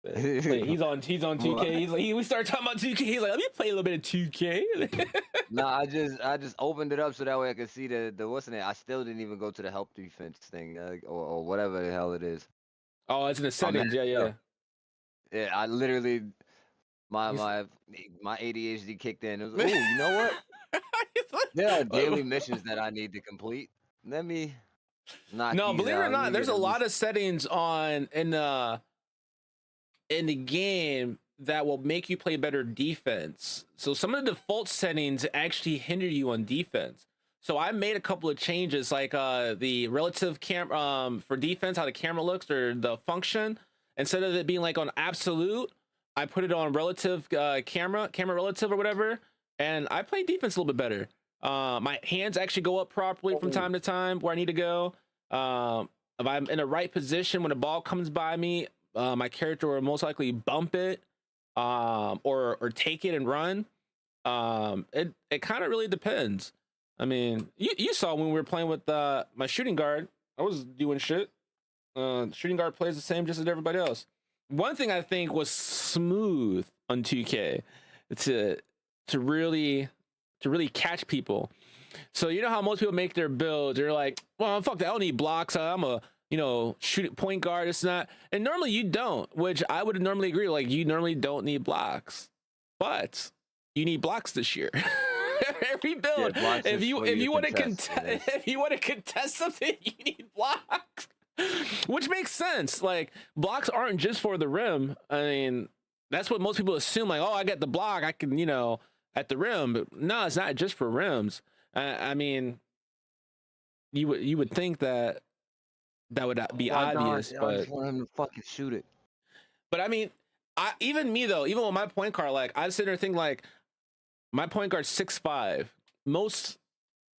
Wait, he's on 2K. He's like, we started talking about 2K. He's like, let me play a little bit of 2K.
No, I just opened it up so that way I could see the what's in it. I still didn't even go to the help defense thing or whatever the hell it is.
Oh, it's in the settings. Yeah.
Yeah, I literally my ADHD kicked in. It was, ooh, you know what? There are daily missions that I need to complete. Let me knock
No,
these
believe it
out.
or not, there's a lot of settings in the game that will make you play better defense. So some of the default settings actually hinder you on defense. So I made a couple of changes, like the relative for defense, how the camera looks, or the function. Instead of it being like on absolute, I put it on relative camera relative or whatever, and I play defense a little bit better. My hands actually go up properly from time to time where I need to go. If I'm in the right position when the ball comes by me, my character will most likely bump it, or take it and run. It kind of really depends. I mean, you saw when we were playing with my shooting guard, I was doing shit. Shooting guard plays the same just as everybody else. One thing I think was smooth on 2K to really catch people. So you know how most people make their builds, they're like, well, fuck that, I don't need blocks, I'm a shoot point guard, it's not. And normally you don't, which I would normally agree, like you normally don't need blocks, but you need blocks this year. Every build, if you want to contest something, you need blocks. Which makes sense. Like, blocks aren't just for the rim. I mean, that's what most people assume, like, oh, I get the block, I can, at the rim. But no, it's not just for rims. I mean, you would think that would be obvious, but
I just want him to fucking shoot it.
But I mean, even with my point guard, like, I sit there and think, like, my point guard's 6'5". Most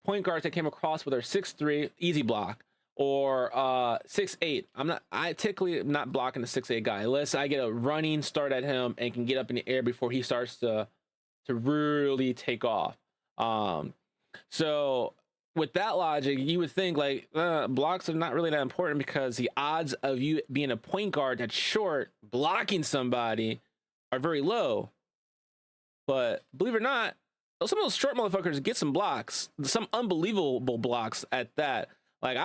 point guards I came across with are 6'3", easy block, or 6'8". I typically am not blocking the 6'8" guy unless I get a running start at him and can get up in the air before he starts to really take off. So with that logic, you would think like blocks are not really that important because the odds of you being a point guard that's short blocking somebody are very low. But believe it or not, some of those short motherfuckers get some blocks, some unbelievable blocks at that. Like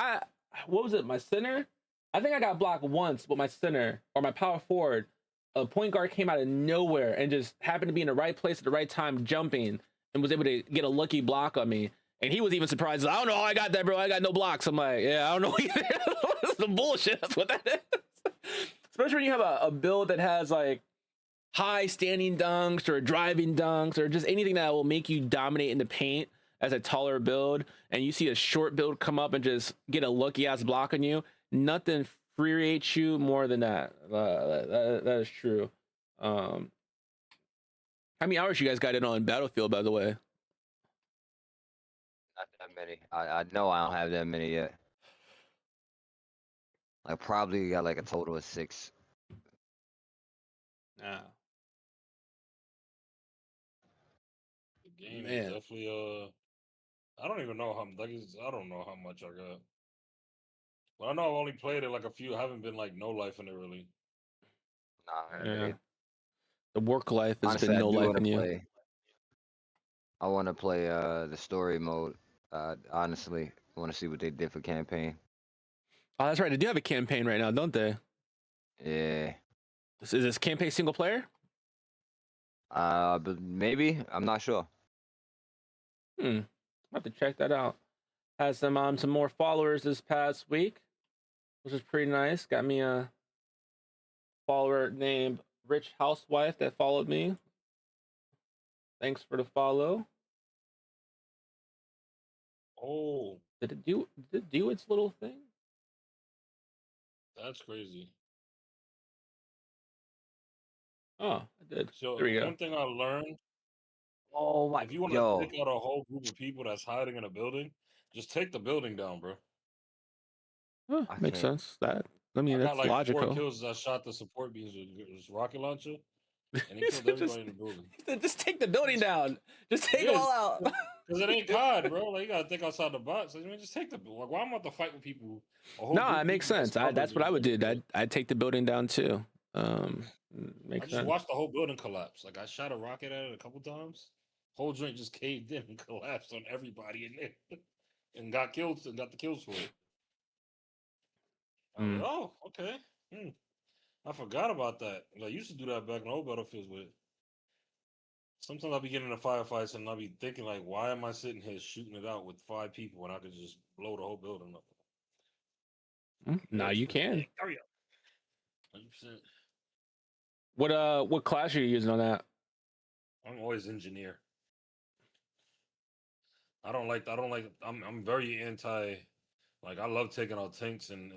what was it? My center? I think I got blocked once, but my center or my power forward, a point guard came out of nowhere and just happened to be in the right place at the right time, jumping, and was able to get a lucky block on me. And he was even surprised. I don't know how I got that, bro. I got no blocks. I'm like, yeah, I don't know either. That's the bullshit. That's what that is. Especially when you have a build that has like high standing dunks or driving dunks or just anything that will make you dominate in the paint as a taller build, and you see a short build come up and just get a lucky ass block on you, nothing infuriates you more than that. That is true. How many hours you guys got in on Battlefield, by the way?
Not that many. I know I don't have that many yet. I probably got like a total of 6.
Yeah.
The game
Man.
is definitely I don't even know how I don't know how much I got. But I know I've only played it like a few. I haven't been like no life in it really.
Nah,
Yeah. The work life has
honestly,
been
I
no
do
life
want
in
to
you.
play. I want to play the story mode. Honestly, I want to see what they did for campaign.
Oh, that's right. They do have a campaign right now, don't they?
Yeah.
Is this campaign single player?
But maybe I'm not sure.
I'll have to check that out. Had some more followers this past week, which is pretty nice. Got me a follower named Rich Housewife that followed me. Thanks for the follow.
Oh,
Did it do its little thing?
that's crazy.
Oh, I did.
So
There we go.
one thing I learned,
Oh my,
if you want to
yo,
take out a whole group of people that's hiding in a building, just take the building down, bro.
I
Makes
can't.
sense. I mean,
I got
that's
like 4
logical.
kills. I shot the support beams with rocket launcher, and he killed everybody in the building.
Just take the building down. Just take them
Yeah,
all out.
because it ain't COD, bro. Like you gotta think outside the box. Like, I mean, just take the like. Why am I about to fight with people? A whole
No,
group
it
of
makes
people that's
sense.
covered
That's what
in
I would do.
everything.
I'd take the building down too.
I
Makes
just
sense.
watched the whole building collapse. Like I shot a rocket at it a couple times. Whole joint just caved in and collapsed on everybody in there, and got killed and got the kills for it. I was like, oh, okay. I forgot about that. I used to do that back in old Battlefields with. Sometimes I'll be getting into firefights and I'll be thinking like, why am I sitting here shooting it out with 5 people when I could just blow the whole building up?
Now you can.
Hurry up. 100%.
What class are you using on that?
I'm always engineer. I'm very anti, like I love taking out tanks and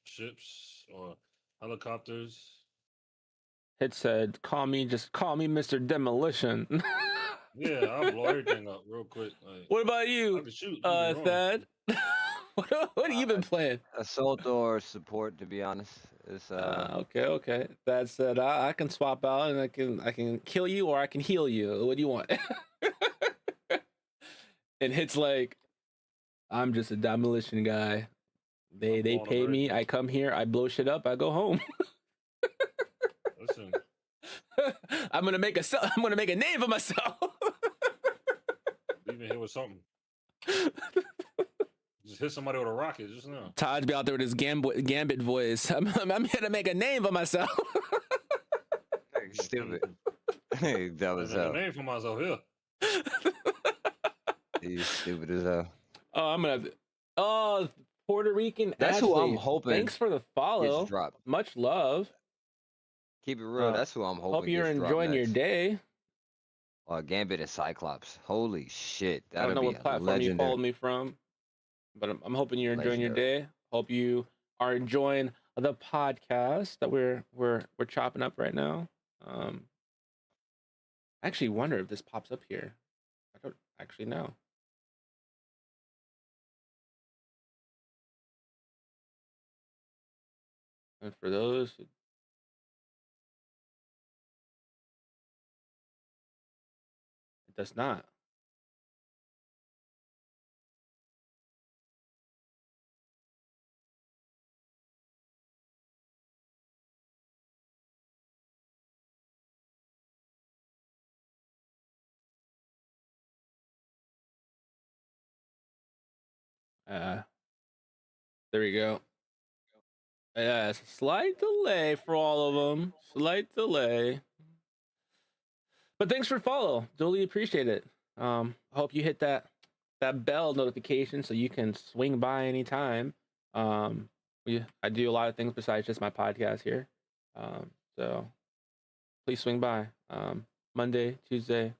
ships or helicopters.
It said, call me Mr. Demolition.
Yeah, I'll blow everything up real quick. Like,
What about
I
you,
can shoot. Don't get me wrong.
Thad? What have you been playing?
Assault or support, to be honest. It's
Okay. That said, I can swap out and I can kill you or I can heal you. What do you want? And it's like, I'm just a demolition guy. They
blowing up
pay me.
everything.
I come here. I blow shit up. I go home.
Listen,
I'm gonna make a name for myself.
leaving here with something. Just hit somebody with a rocket just now.
Todd be out there with his gambit voice. I'm here to make a name for myself.
stupid. That was
There's a name for myself here.
He's stupid as hell.
Oh, I'm gonna. Oh, Puerto Rican.
That's who I'm
Ashley.
hoping
Thanks for the follow.
Gets dropped.
Much love.
Keep it real. That's who I'm hoping.
Hope you're
gets dropped
enjoying your
next.
day.
Gambit and Cyclops. Holy shit.
I don't
That'd
know
be
what platform
legendary.
you followed me from, but I'm hoping you're enjoying your day. Hope you are enjoying the podcast that we're chopping up right now. I actually wonder if this pops up here. I don't actually know. And for those who it does not. There we go. Yeah, slight delay for all of them. Slight delay. But thanks for follow. Duly appreciate it. I hope you hit that bell notification so you can swing by anytime. I do a lot of things besides just my podcast here. So please swing by. Monday, Tuesday,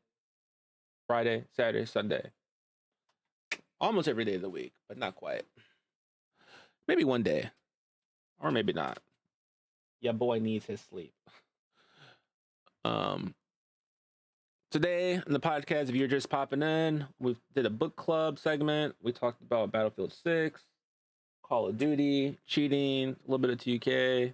Friday, Saturday, Sunday. Almost every day of the week, but not quite. Maybe one day. Or maybe not. Yeah, boy needs his sleep. Today in the podcast, if you're just popping in, we did a book club segment. We talked about Battlefield 6, Call of Duty, cheating, a little bit of 2K.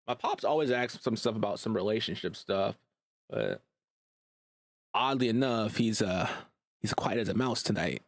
My pops always asks some stuff about some relationship stuff, but oddly enough, he's quiet as a mouse tonight.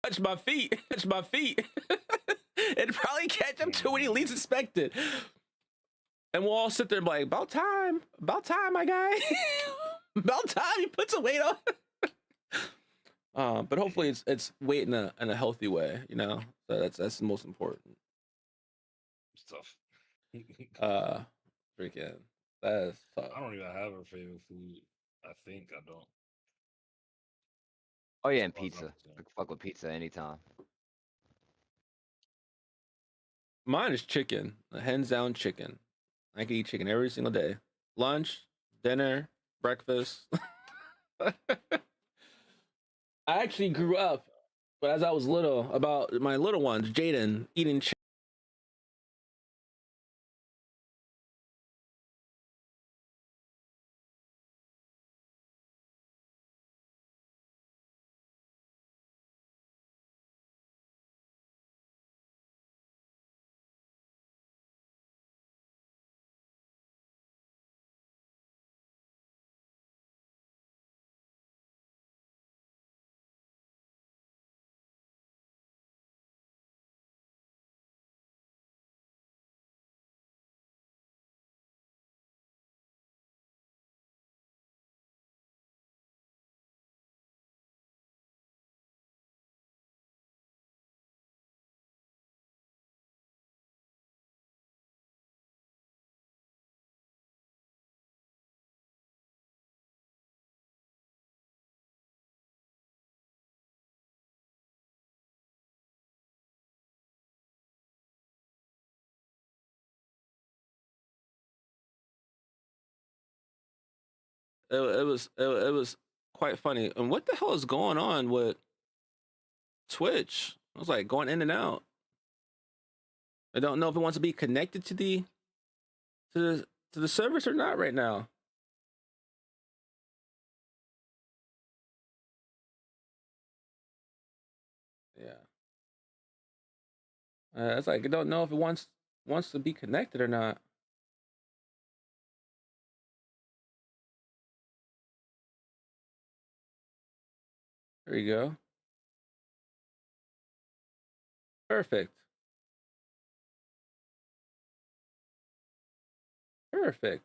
Touch my feet. Touch my feet. It'd probably catch him to when he least expected. And we'll all sit there and be like, about time, my guy. About time you put some weight on. But hopefully it's weight in a healthy way, you know. So that's the most important.
Stuff.
Freaking that's tough.
I don't even have a favorite food. I think I don't.
Oh yeah, and pizza. I fuck with pizza anytime.
Mine is chicken, hands down chicken. I can eat chicken every single day. Lunch, dinner, breakfast. I actually grew up, but as I was little, about my little ones, Jaden, eating chicken. It was quite funny. And what the hell is going on with Twitch? I was like going in and out. I don't know if it wants to be connected to the service or not right now. Yeah. It's like I don't know if it wants to be connected or not. There you go. Perfect. Perfect.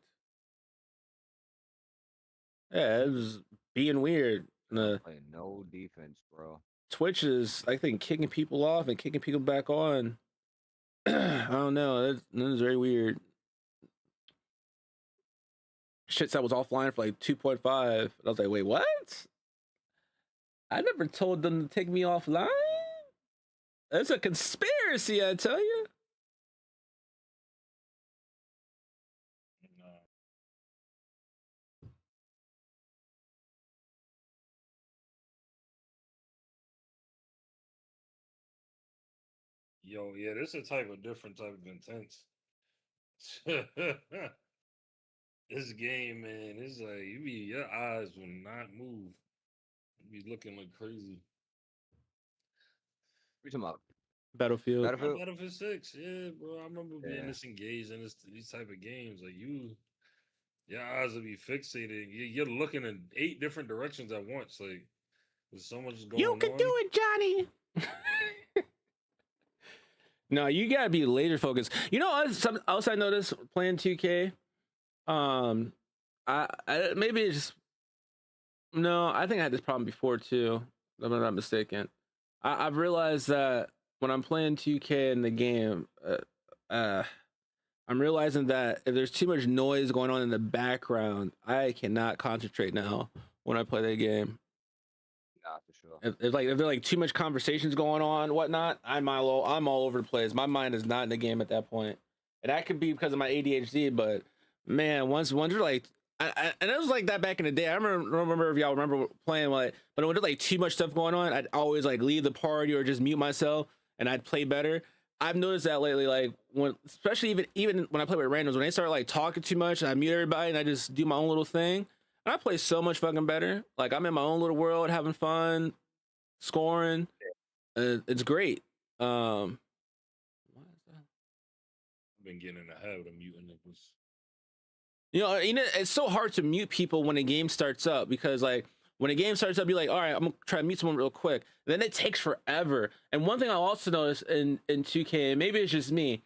Yeah, it was being weird.
Playing no defense, bro.
Twitch is, I think, kicking people off and kicking people back on. I don't know. That is very weird. shit set was offline for like 2.5. And I was like, wait, what? I never told them to take me offline. That's a conspiracy, I tell you.
No. Yo, yeah, this is a different type of intense. This game, man, it's like your eyes will not move. You be looking like crazy.
We talking about
Battlefield.
Battlefield?
Battlefield 6, yeah, bro. I remember being
Yeah.
disengaged in these type of games. Like your eyes will be fixated. You're looking in 8 different directions at once. Like there's so much going on.
You can do it, Johnny. No, you gotta be laser focused. You know, something else I noticed playing 2K. I maybe it's just no. I think I had this problem before too. If I'm not mistaken. I've realized that when I'm playing 2K in the game, I'm realizing that if there's too much noise going on in the background, I cannot concentrate now when I play that game.
Nah, for sure.
If there's like too much conversations going on, whatnot, I'm all over the place. My mind is not in the game at that point, and that could be because of my ADHD. But man, once you're like, and it was like that back in the day. I remember if y'all remember playing like, but when there's like too much stuff going on, I'd always like leave the party or just mute myself, and I'd play better. I've noticed that lately, like especially even when I play with randoms, when they start like talking too much, I mute everybody and I just do my own little thing. And I play so much fucking better. Like I'm in my own little world, having fun, scoring. It's great. What is that?
I've been getting in the habit of muting niggas.
You know, it's so hard to mute people when a game starts up because like when a game starts up, you're like, all right, I'm gonna try to mute someone real quick. Then it takes forever. And one thing I also noticed in 2K, and maybe it's just me,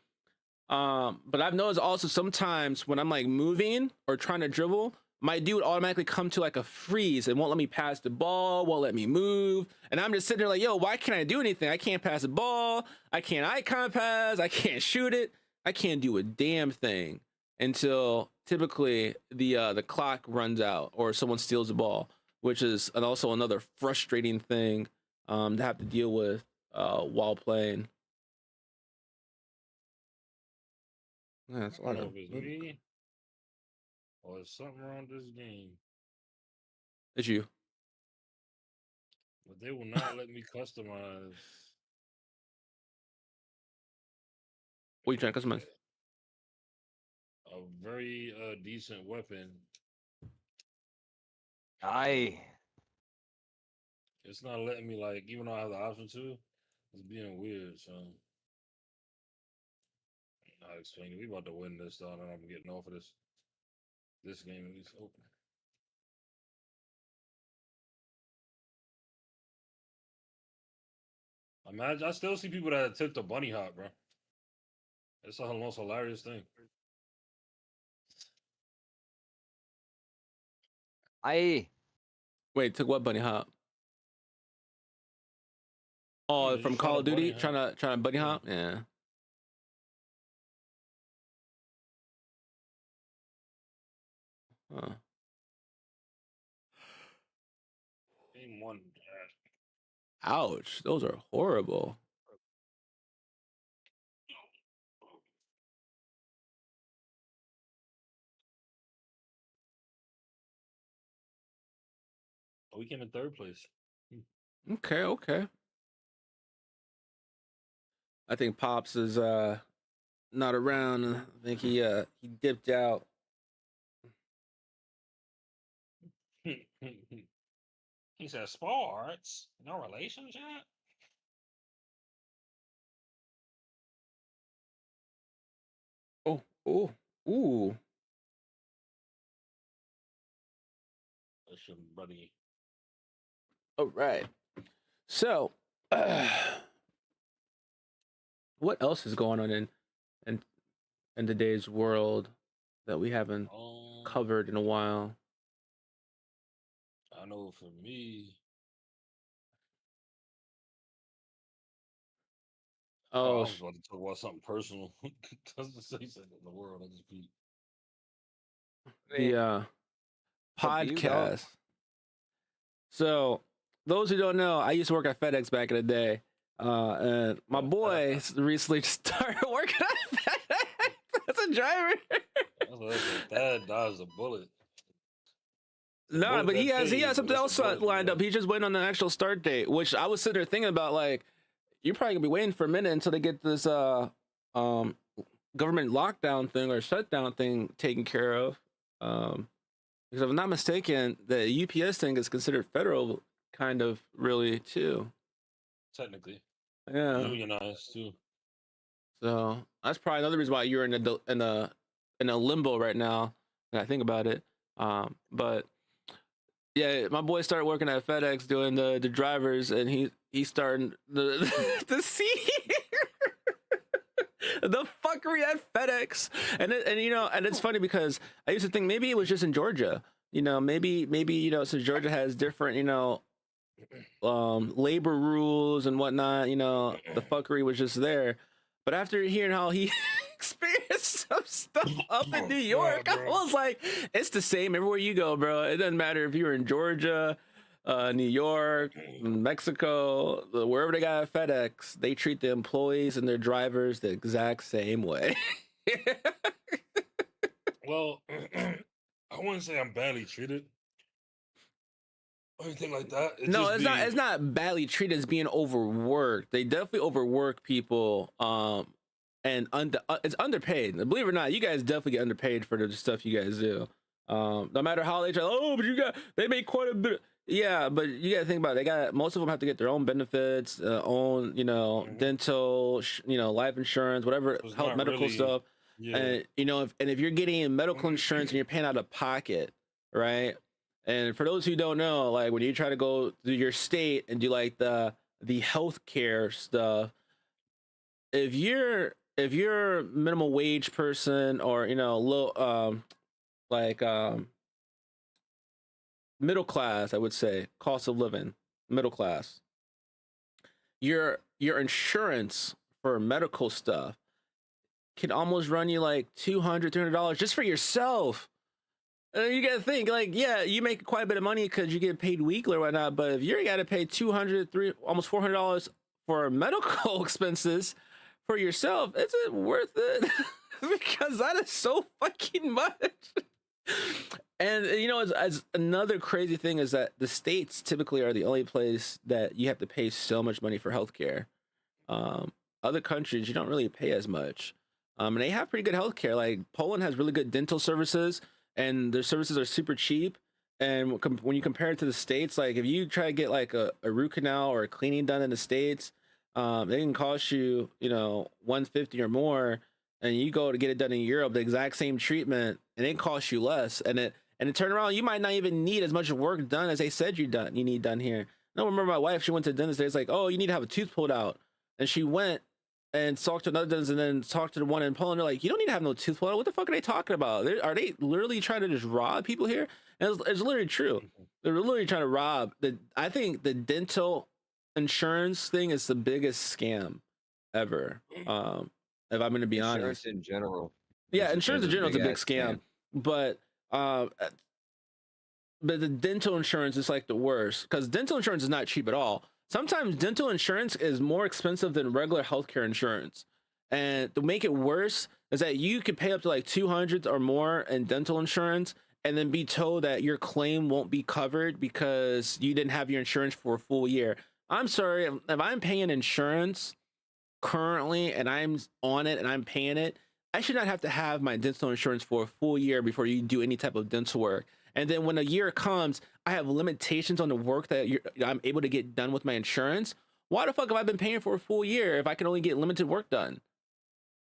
but I've noticed also sometimes when I'm like moving or trying to dribble, my dude automatically come to like a freeze and won't let me pass the ball, won't let me move. And I'm just sitting there like, yo, why can't I do anything? I can't pass the ball. I can't icon pass. I can't shoot it. I can't do a damn thing until typically the clock runs out or someone steals the ball, which is also another frustrating thing to have to deal with while playing. Yeah, that's a
I
lot
don't know
of.
if it's me or it's something wrong with this game.
It's you.
But they will not let me customize.
What are you trying to customize?
A very decent weapon. It's not letting me like, even though I have the option to, it's being weird. So I'll explain it. We about to win this, though, and I'm getting off of this game at least. Open. Imagine, I still see people that attempt a bunny hop, bro. It's the most hilarious thing.
Wait, took what bunny hop? Oh,
Yeah,
from
just
Call of Duty,
bunny hop.
trying to bunny
Yeah.
hop. Yeah. Huh.
Game one.
Ouch! Those are horrible.
We came in third place.
Okay, okay. I think Pops is not around. I think he dipped out.
He said sports, no relationship.
Oh, oh, ooh.
That's your buddy.
All right. So, what else is going on in today's world that we haven't covered in a while?
I know for me. I
Oh,
was about to talk about something personal. Doesn't say something in the world. I just beat.
the
Up to you, dog.
podcast. So, those who don't know, I used to work at FedEx back in the day, and my boy recently started working at FedEx as a driver.
That dodged a bullet.
No,
Bullet
but he
that
has
pays,
something
but
else
it's a bullet,
lined
yeah.
up. He's just waiting on the actual start date, which I was sitting there thinking about. Like, you're probably gonna be waiting for a minute until they get this government lockdown thing or shutdown thing taken care of. Because if I'm not mistaken, the UPS thing is considered federal, kind of really too.
Technically,
Yeah.
unionized too.
So that's probably another reason why you're in a limbo right now. When I think about it. But yeah, my boy started working at FedEx doing the drivers, and he's starting the see the fuckery at FedEx, and it's funny because I used to think maybe it was just in Georgia. Maybe since Georgia has different labor rules and whatnot, the fuckery was just there. But after hearing how he experienced some stuff up in New York, I was like, it's the same everywhere you go, bro. It doesn't matter if you're in Georgia, New York, Mexico, wherever they got a FedEx, they treat the employees and their drivers the exact same way.
Well, I wouldn't say I'm badly treated or anything like that.
It's not badly treated as being overworked. They definitely overwork people, and it's underpaid. Believe it or not, you guys definitely get underpaid for the stuff you guys do. No matter how they try, but they make quite a bit. Yeah, but you got to think about it. Most of them have to get their own benefits, own dental, life insurance, whatever,
So it's
health,
not
medical
really-
stuff.
Yeah.
And if you're getting medical insurance and you're paying out of pocket, right? And for those who don't know, like when you try to go to your state and do like the healthcare stuff, if you're a minimum wage person or low middle class, I would say, cost of living, middle class, your insurance for medical stuff can almost run you like $200-$300 just for yourself. You gotta think, like, yeah, you make quite a bit of money because you get paid weekly or whatnot, but if you're gotta pay $200, almost $400 for medical expenses for yourself, is it worth it? Because that is so fucking much. And as another crazy thing is that the states typically are the only place that you have to pay so much money for healthcare. Other countries you don't really pay as much, and they have pretty good healthcare. Like Poland has really good dental services, and their services are super cheap. And when you compare it to the states, like if you try to get like a root canal or a cleaning done in the states, they can cost you $150 or more. And you go to get it done in Europe, the exact same treatment, and it costs you less. And it turn around, you might not even need as much work done as they said you need done here. I remember my wife, she went to the dentist. It's like, oh, you need to have a tooth pulled out. And she went and talked to another dentist and then talked to the one in Poland. They're like, you don't need to have no tooth pulled out. What the fuck are they talking about? Are they literally trying to just rob people here? And it's literally true. They're literally trying to rob. I think the dental insurance thing is the biggest scam ever. If I'm going to be honest.
Insurance in general.
Yeah, insurance in general is a big
big-ass
scam. But the dental insurance is like the worst because dental insurance is not cheap at all. Sometimes dental insurance is more expensive than regular healthcare insurance. And to make it worse is that you could pay up to like $200 or more in dental insurance and then be told that your claim won't be covered because you didn't have your insurance for a full year. I'm sorry, if I'm paying insurance currently and I'm on it and I'm paying it, I should not have to have my dental insurance for a full year before you do any type of dental work. And then when a year comes, I have limitations on the work that I'm able to get done with my insurance. Why the fuck have I been paying for a full year if I can only get limited work done?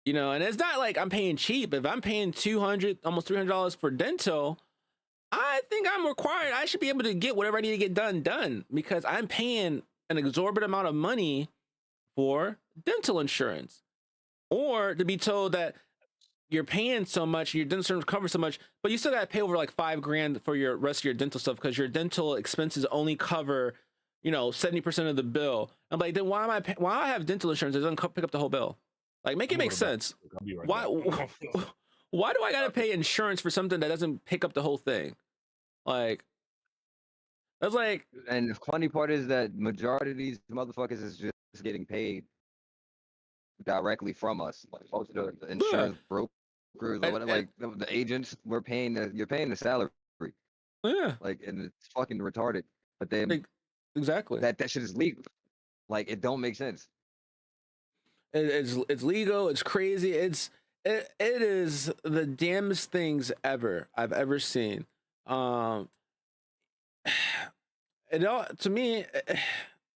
And it's not like I'm paying cheap. If I'm paying $200, almost $300 for dental, I think I'm required. I should be able to get whatever I need to get done because I'm paying an exorbitant amount of money for dental insurance. Or to be told that you're paying so much, your dental insurance covers so much, but you still got to pay over like $5,000 for your rest of your dental stuff because your dental expenses only cover, 70% of the bill. I'm like, then why I have dental insurance? It doesn't pick up the whole bill. Like, make it make sense.
I'll be right
Why?
back.
Why do I got to pay insurance for something that doesn't pick up the whole thing? Like that's like
And the funny part is that majority of these motherfuckers is just getting paid directly from us. Like most of the
yeah,
insurance brokers or
and,
whatever,
and
like the agents, you're paying the salary.
yeah,
Like, and it's fucking retarded. But then
like exactly.
that shit is legal. Like, it don't make sense.
It's legal. It's crazy. It is the damnest things ever I've ever seen. Um, it all to me,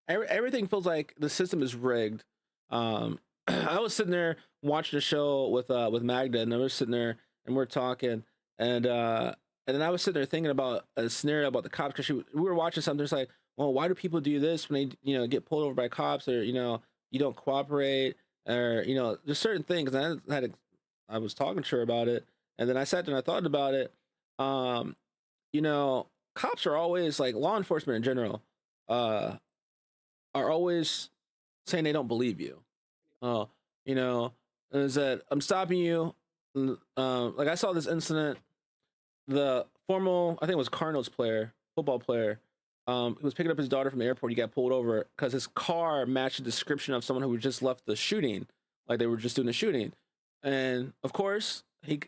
everything feels like the system is rigged. I was sitting there watching a show with Magda, and I was sitting there and we're talking, and then I was sitting there thinking about a scenario about the cops because we were watching something. It's like, well, why do people do this when they get pulled over by cops, or you don't cooperate, or there's certain things. And I was talking to her about it, and then I sat there and I thought about it. Um, cops are always, like, law enforcement in general, are always saying they don't believe you. Uh, is that I'm stopping you. Like, I saw this incident. The former, I think it was Cardinals player, football player, he was picking up his daughter from the airport. He got pulled over because his car matched the description of someone who just left the shooting, like they were just doing the shooting. And of course, he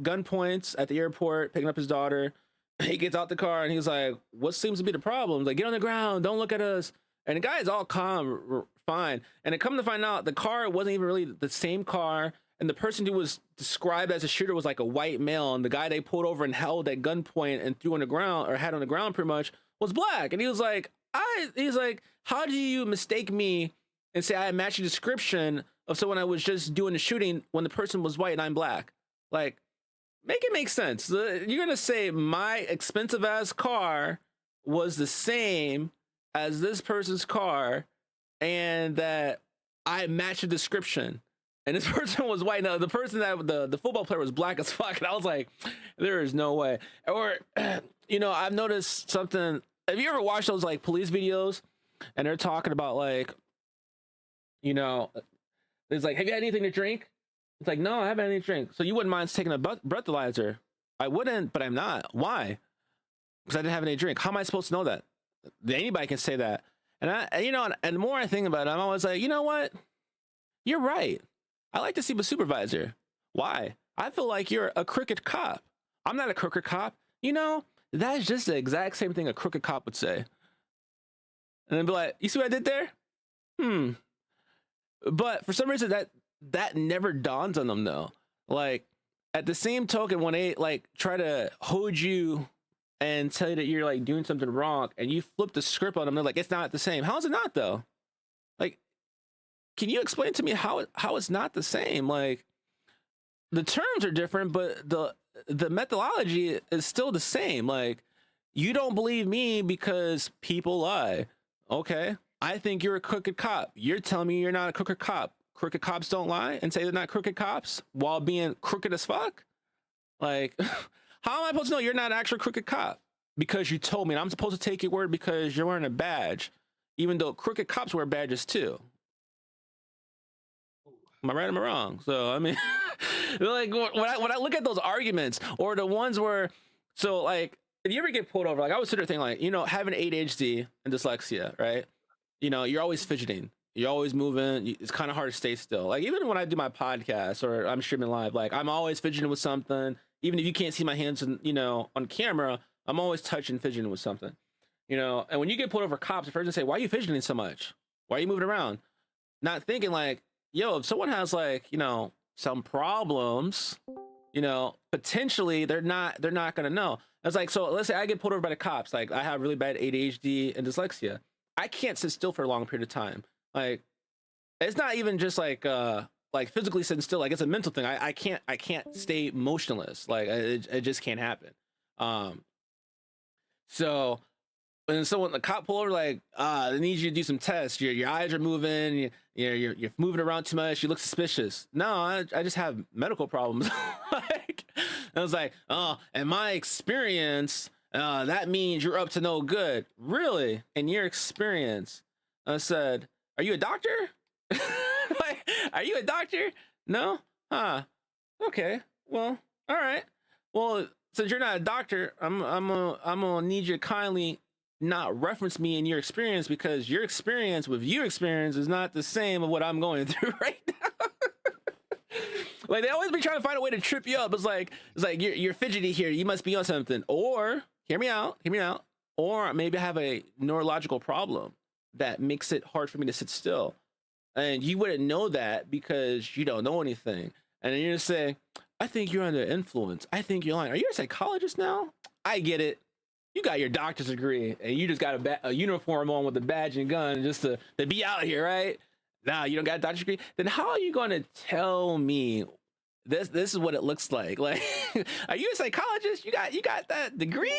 gun points at the airport, picking up his daughter. He gets out the car and he's like, "What seems to be the problem?" Like, "Get on the ground, don't look at us." And the guy is all calm, fine. And it come to find out, the car wasn't even really the same car. And the person who was described as a shooter was like a white male, and the guy they pulled over and held at gunpoint and threw on the ground, or had on the ground pretty much, was black. And he was like, "How do you mistake me and say I match the description of someone I was just doing the shooting when the person was white and I'm black?" Like, make it make sense. You're gonna say my expensive ass car was the same as this person's car, and that I matched the description, and this person was white. Now, the person that the football player was black as fuck, and I was like, there is no way. Or, I've noticed something. Have you ever watched those, like, police videos, and they're talking about, like, it's like, "Have you had anything to drink?" It's like, "No, I haven't had anything to drink." "So you wouldn't mind taking a breathalyzer?" "I wouldn't, but I'm not." "Why?" "Because I didn't have any drink." How am I supposed to know that? Anybody can say that. And and the more I think about it, I'm always like, you know what? You're right. I like to see my supervisor. Why? I feel like you're a crooked cop. I'm not a crooked cop. That's just the exact same thing a crooked cop would say. And then be like, "You see what I did there?" But for some reason that never dawns on them, though. Like, at the same token, when they, like, try to hold you and tell you that you're, like, doing something wrong, and you flip the script on them, they're like, "It's not the same." How is it not, though? Like, can you explain to me how it's not the same? Like, the terms are different, but the methodology is still the same. Like, you don't believe me because people lie. Okay, I think you're a crooked cop. You're telling me you're not a crooked cop. Crooked cops don't lie and say they're not crooked cops while being crooked as fuck. Like, how am I supposed to know you're not an actual crooked cop? Because you told me, and I'm supposed to take your word because you're wearing a badge, even though crooked cops wear badges too. Am I right or am I wrong? So, I mean, like, when I look at those arguments, or the ones where, so, like, if you ever get pulled over, like, I was sitting there thinking, like, having ADHD and dyslexia, right? You're always fidgeting. You're always moving. It's kind of hard to stay still. Like, even when I do my podcast or I'm streaming live, like, I'm always fidgeting with something. Even if you can't see my hands, on camera, I'm always touching, fidgeting with something. And when you get pulled over, cops, the first thing say, "Why are you fidgeting so much? Why are you moving around?" Not thinking, like, yo, if someone has, like, some problems, potentially they're not gonna know. It's like, so let's say I get pulled over by the cops. Like, I have really bad ADHD and dyslexia. I can't sit still for a long period of time. Like, it's not even just like physically sitting still. Like, it's a mental thing. I can't stay motionless. Like, it just can't happen. So when the cop pull over, like, they need you to do some tests. Your eyes are moving. You're moving around too much. You look suspicious. No, I just have medical problems. Like, I was like, "Oh, in my experience, that means you're up to no good." "Really? In your experience?" I said, "Are you a doctor?" Like, "Are you a doctor?" "No." "Huh. Okay. Well, all right. Well, since you're not a doctor, I'm gonna need you to kindly not reference me in your experience, because your experience with you experience is not the same of what I'm going through right now. Like, they always be trying to find a way to trip you up. It's like you're fidgety here. You must be on something. Or hear me out. Or maybe I have a neurological problem that makes it hard for me to sit still. And you wouldn't know that because you don't know anything. And then you're just saying, I think you're under influence. I think you're lying. Are you a psychologist now? I get it. You got your doctor's degree and you just got a uniform on with a badge and gun just to be out here, right? Nah, you don't got a doctor's degree. Then how are you going to tell me this is what it looks like? Like, are you a psychologist? You got that degree?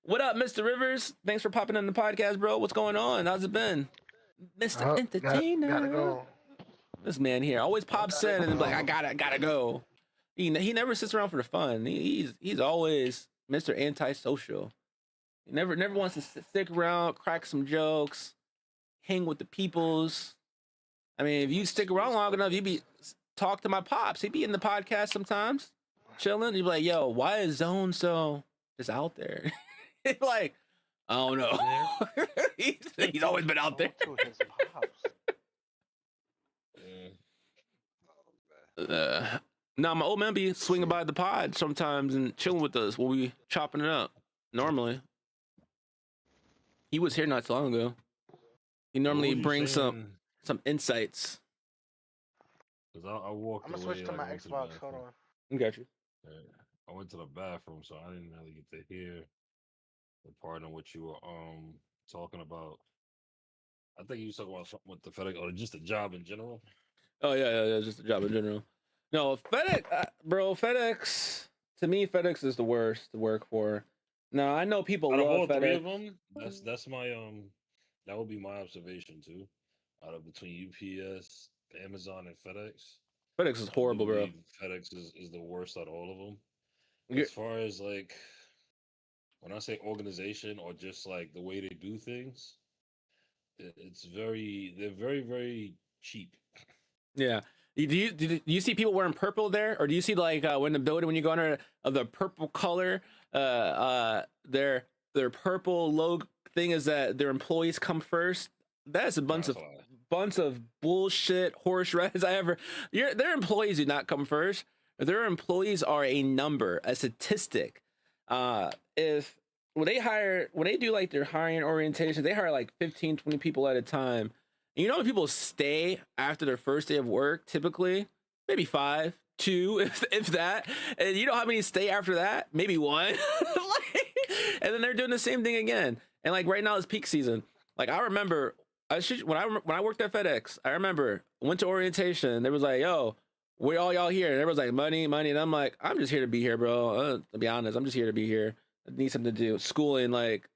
What up, Mr. Rivers? Thanks for popping in the podcast, bro. What's going on? How's it been? Mr. Entertainer.
Gotta go.
This man here always pops in and then like, I gotta go. He never sits around for the fun. He's always Mr. Antisocial. He never wants to stick around, crack some jokes, hang with the peoples. I mean, if you stick around long enough, you talk to my pops. He'd be in the podcast sometimes, chilling. He'd be like, "Yo, why is Zone so just out there?" Like, I don't know. he's always been out there. Nah, my old man be swinging by the pod sometimes and chilling with us while we chopping it up. Normally, he was here not so long ago. He normally brings some insights.
Cause I walked.
I'm gonna
away,
switch to
like,
my
went
Xbox.
the
Hold
bathroom.
on.
Got you.
Yeah, I went to the bathroom, so I didn't really get to hear the part in which you were talking about. I think you was talking about something with the FedEx or just the job in general.
Oh yeah, just a job in general. No, FedEx, bro. FedEx, to me, FedEx is the worst to work for. Now I know people
Out of all
love
three
FedEx.
of them, that's my that would be my observation too. Out of between UPS, Amazon, and FedEx,
FedEx is
I do
horrible, bro.
believe FedEx is the worst out of all of them.
You're-
As far as like when I say organization or just like the way they do things, they're very, very cheap.
Yeah. Do you see people wearing purple there, or do you see like when the building when you go under the purple color, their purple logo thing is that their employees come first? That's a bunch of bullshit horse rides. Their employees do not come first. Their employees are a number, a statistic. If when they do like their hiring orientation, they hire like 15, 20 people at a time. And you know when people stay after their first day of work, typically maybe 5, 2, if that. And you know how many stay after that? Maybe 1. And then they're doing the same thing again. And like right now it's peak season. Like I remember when I worked at FedEx, I remember went to orientation. They was like, "Yo, where all y'all here?" And everyone's like, money. And I'm like, I'm just here to be here, bro. To be honest, I'm just here to be here. I need something to do. Schooling, like,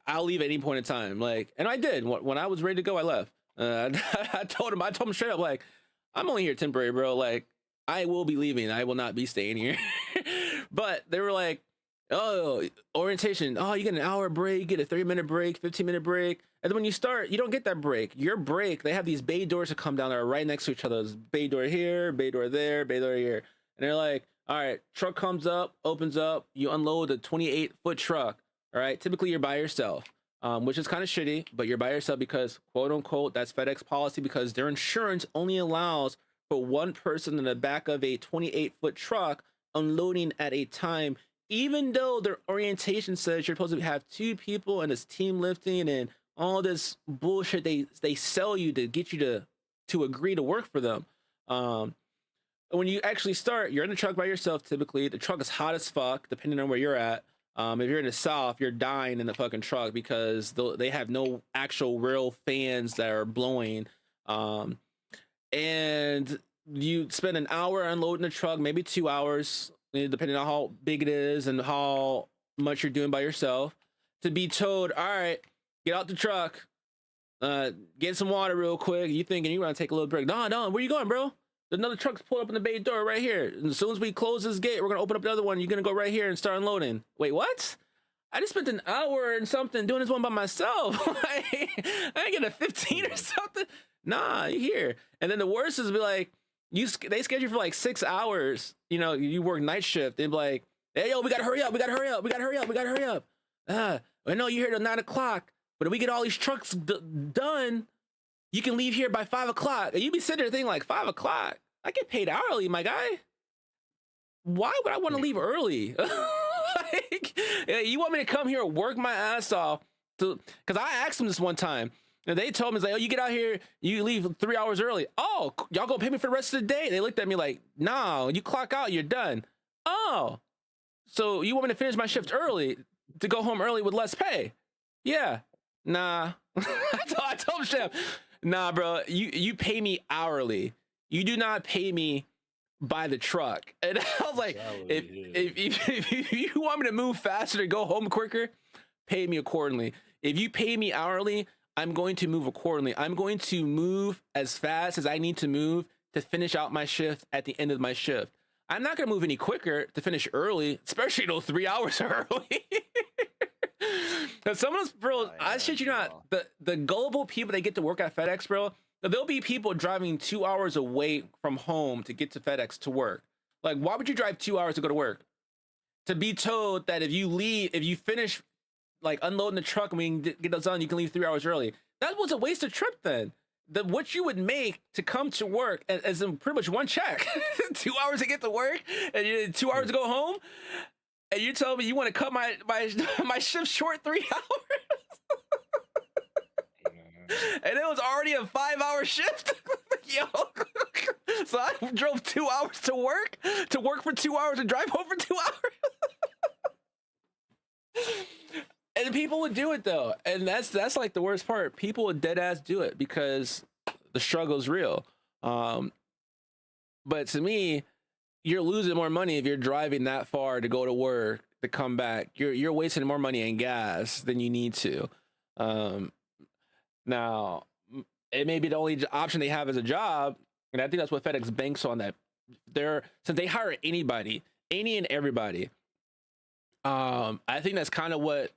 I'll leave at any point in time. Like, and I did. When I was ready to go, I left. I told him straight up, like, I'm only here temporary, bro. Like, I will be leaving. I will not be staying here. But they were like, oh, orientation. Oh, you get an hour break, you get a 30-minute break, 15-minute break. And then when you start, you don't get that break. Your break, they have these bay doors that come down that are right next to each other. There's bay door here, bay door there, bay door here. And they're like, all right, truck comes up, opens up, you unload a 28-foot truck. All right, typically you're by yourself, which is kind of shitty, but you're by yourself because, quote unquote, that's FedEx policy because their insurance only allows for one person in the back of a 28-foot truck unloading at a time, even though their orientation says you're supposed to have 2 people and it's team lifting and all this bullshit they sell you to get you to agree to work for them. When you actually start, you're in the truck by yourself. Typically, the truck is hot as fuck, depending on where you're at. If you're in the South, you're dying in the fucking truck because they have no actual real fans that are blowing. And you spend an hour unloading the truck, maybe 2 hours, depending on how big it is and how much you're doing by yourself, to be told, all right, get out the truck, get some water real quick. You thinking you're going to take a little break. No, where you going, bro? There's another truck's pulled up in the bay door right here. And as soon as we close this gate, we're going to open up the other one. You're going to go right here and start unloading. Wait, what? I just spent an hour and something doing this one by myself. I ain't getting a 15 or something. Nah, you here. And then the worst is be like, They schedule you for like 6 hours. You know, you work night shift. They'd be like, hey, yo, we gotta hurry up. We gotta hurry up. We gotta hurry up. We gotta hurry up. I know you're here till 9 o'clock, but if we get all these trucks done, you can leave here by 5 o'clock. And you be sitting there thinking like 5 o'clock. I get paid hourly, my guy. Why would I want to leave early? Like, you want me to come here and work my ass off? Because I asked them this one time, and they told me, it's like, oh, you get out here, you leave 3 hours early. Oh, y'all gonna pay me for the rest of the day? They looked at me like, no, you clock out, you're done. Oh, so you want me to finish my shift early to go home early with less pay? Yeah, nah. I told Chef, nah, bro, you pay me hourly. You do not pay me by the truck. And I was like, if you want me to move faster to go home quicker, pay me accordingly. If you pay me hourly, I'm going to move accordingly. I'm going to move as fast as I need to move to finish out my shift at the end of my shift. I'm not going to move any quicker to finish early, especially 3 hours early. Some of those, bro, I shit you not, the gullible people that get to work at FedEx, bro, there'll be people driving 2 hours away from home to get to FedEx to work. Like, why would you drive 2 hours to go to work? To be told that if you finish like unloading the truck and we can get those done, you can leave 3 hours early. That was a wasted trip then. What you would make to come to work as in pretty much one check, 2 hours to get to work and 2 hours to go home. And you tell me you want to cut my shift short 3 hours? And it was already a 5-hour shift. Yo. So I drove 2 hours to work for 2 hours and drive home for 2 hours. And people would do it though. And that's like the worst part. People would dead ass do it because the struggle is real. But to me, you're losing more money if you're driving that far to go to work to come back. You're wasting more money in gas than you need to. Now, it may be the only option they have as a job, and I think that's what FedEx banks on. That since they hire anybody, any and everybody. I think that's kind of what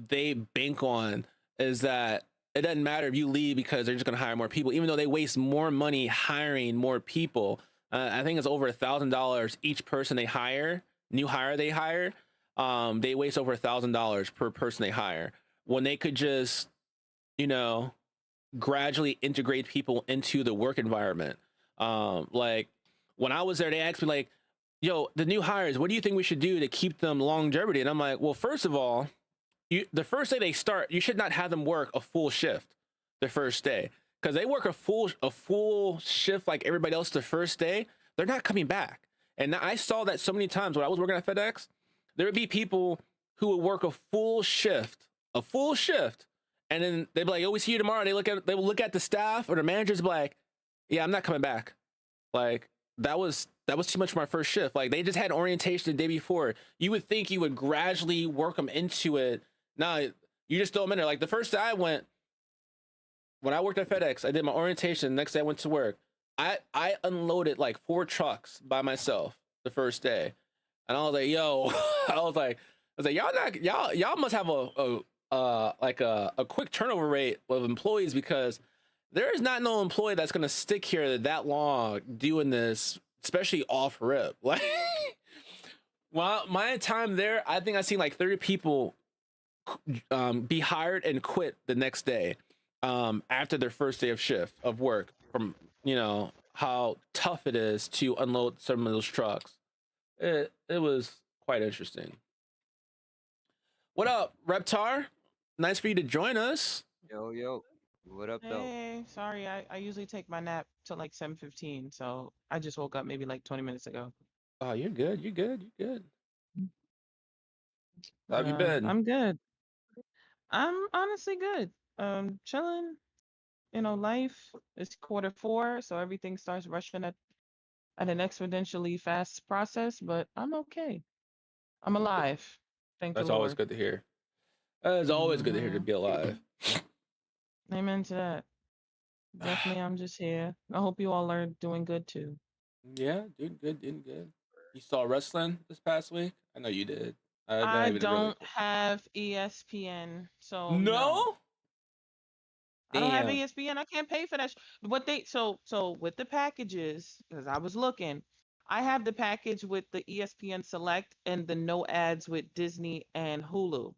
they bank on, is that it doesn't matter if you leave because they're just going to hire more people, even though they waste more money hiring more people. I think it's over $1,000 each person they hire, new hire they hire. They waste over $1,000 per person they hire when they could just, gradually integrate people into the work environment. Like when I was there, they asked me like, yo, the new hires, what do you think we should do to keep them longevity? And I'm like, well, first of all, the first day they start, you should not have them work a full shift the first day, because they work a full shift like everybody else the first day. They're not coming back. And I saw that so many times when I was working at FedEx. There would be people who would work a full shift, and then they'd be like, "Oh, we see you tomorrow." They will look at the staff or the managers, be like, "Yeah, I'm not coming back." Like that was too much for my first shift. Like they just had orientation the day before. You would think you would gradually work them into it. Nah, you just throw them in there. Like the first day I went, when I worked at FedEx, I did my orientation. The next day I went to work. I unloaded like 4 trucks by myself the first day, and I was like, "Yo," I was like, y'all must have a quick turnover rate of employees, because there is not no employee that's gonna stick here that long doing this, especially off rip. Like, well, my time there, I think I seen like 30 people be hired and quit the next day after their first day of shift of work, from how tough it is to unload some of those trucks. It was quite interesting. What up, Reptar? Nice for you to join us.
Yo, what up though?
Hey, sorry, I usually take my nap till like 7:15, so I just woke up maybe like 20 minutes ago.
Oh, you're good. How have you been?
I'm good. I'm honestly good. Chilling. Life is Q4, so everything starts rushing at an exponentially fast process, but I'm okay. I'm alive. Thank the
That's always
Lord.
good to hear. It's always good to hear to be alive.
Amen to that. Definitely, I'm just here. I hope you all are doing good too.
Yeah, doing good. You saw wrestling this past week? I know you did.
I don't have ESPN, so
No?
I don't have
Damn.
ESPN. I can't pay for that. What they so with the packages, because I was looking, I have the package with the ESPN Select and the no ads with Disney and Hulu.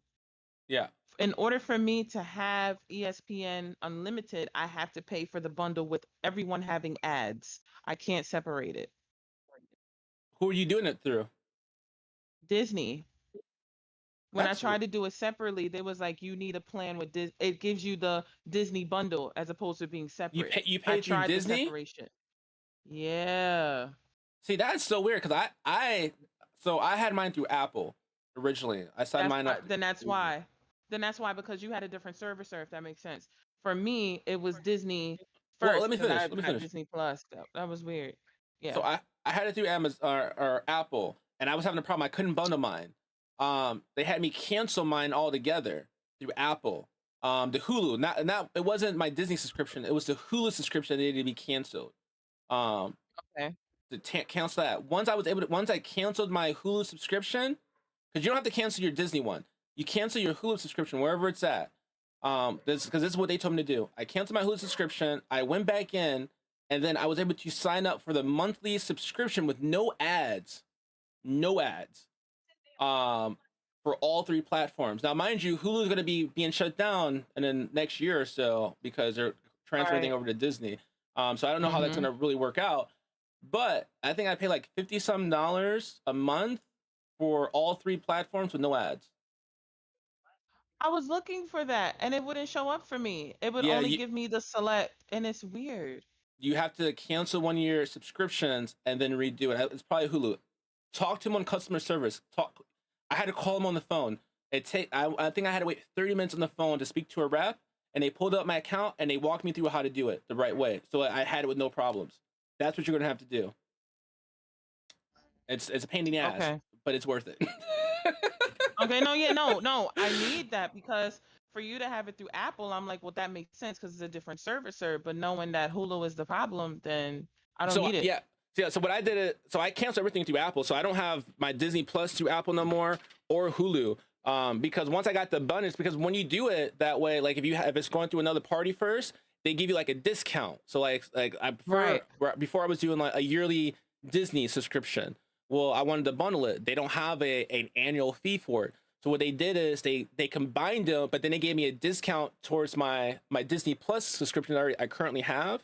Yeah.
In order for me to have ESPN Unlimited, I have to pay for the bundle with everyone having ads. I can't separate it.
Who are you doing it through?
Disney. When I
That's
tried to do it separately, they was like, you need a plan with this. It gives you the Disney bundle as opposed to being separate.
You
I
pay through
tried the
Disney?
separation. Yeah.
See, that's so weird because I had mine through Apple originally. I signed mine up.
Then that's why. Then that's why, because you had a different servicer, if that makes sense. For me, it was Disney first.
Well, let me
'cause
finish.
I've
Let me
got
finish.
Disney Plus. That was weird. Yeah.
So I had it through Amazon or Apple, and I was having a problem. I couldn't bundle mine. They had me cancel mine altogether through Apple. The Hulu, not it wasn't my Disney subscription. It was the Hulu subscription that needed to be canceled.
Okay.
To cancel that. Once I canceled my Hulu subscription, because you don't have to cancel your Disney one. You cancel your Hulu subscription wherever it's at. This is what they told me to do. I canceled my Hulu subscription. I went back in, and then I was able to sign up for the monthly subscription with no ads. No ads. For all three platforms. Now, mind you, Hulu is going to be being shut down in the next year or so because they're transferring everything over to Disney. So I don't know how that's going to really work out. But I think I pay like $50-some a month for all three platforms with no ads.
I was looking for that, and it wouldn't show up for me. It would
Yeah,
only give me the select, and it's weird.
You have to cancel one of your subscriptions and then redo it. It's probably Hulu. Talk to them on customer service. I had to call them on the phone. I think I had to wait 30 minutes on the phone to speak to a rep, and they pulled up my account and they walked me through how to do it the right way. So I had it with no problems. That's what you're gonna have to do. It's a pain in the ass, but it's worth it.
Okay, no. I need that because for you to have it through Apple, I'm like, well, that makes sense because it's a different servicer. But knowing that Hulu is the problem, then I don't need it.
Yeah. So what I did I canceled everything through Apple. So I don't have my Disney Plus through Apple no more or Hulu. Because once I got the abundance, because when you do it that way, like if it's going through another party first, they give you like a discount. So like I prefer, before I was doing like a yearly Disney subscription. Well, I wanted to bundle it. They don't have an annual fee for it. So what they did is they combined them, but then they gave me a discount towards my Disney Plus subscription that I currently have.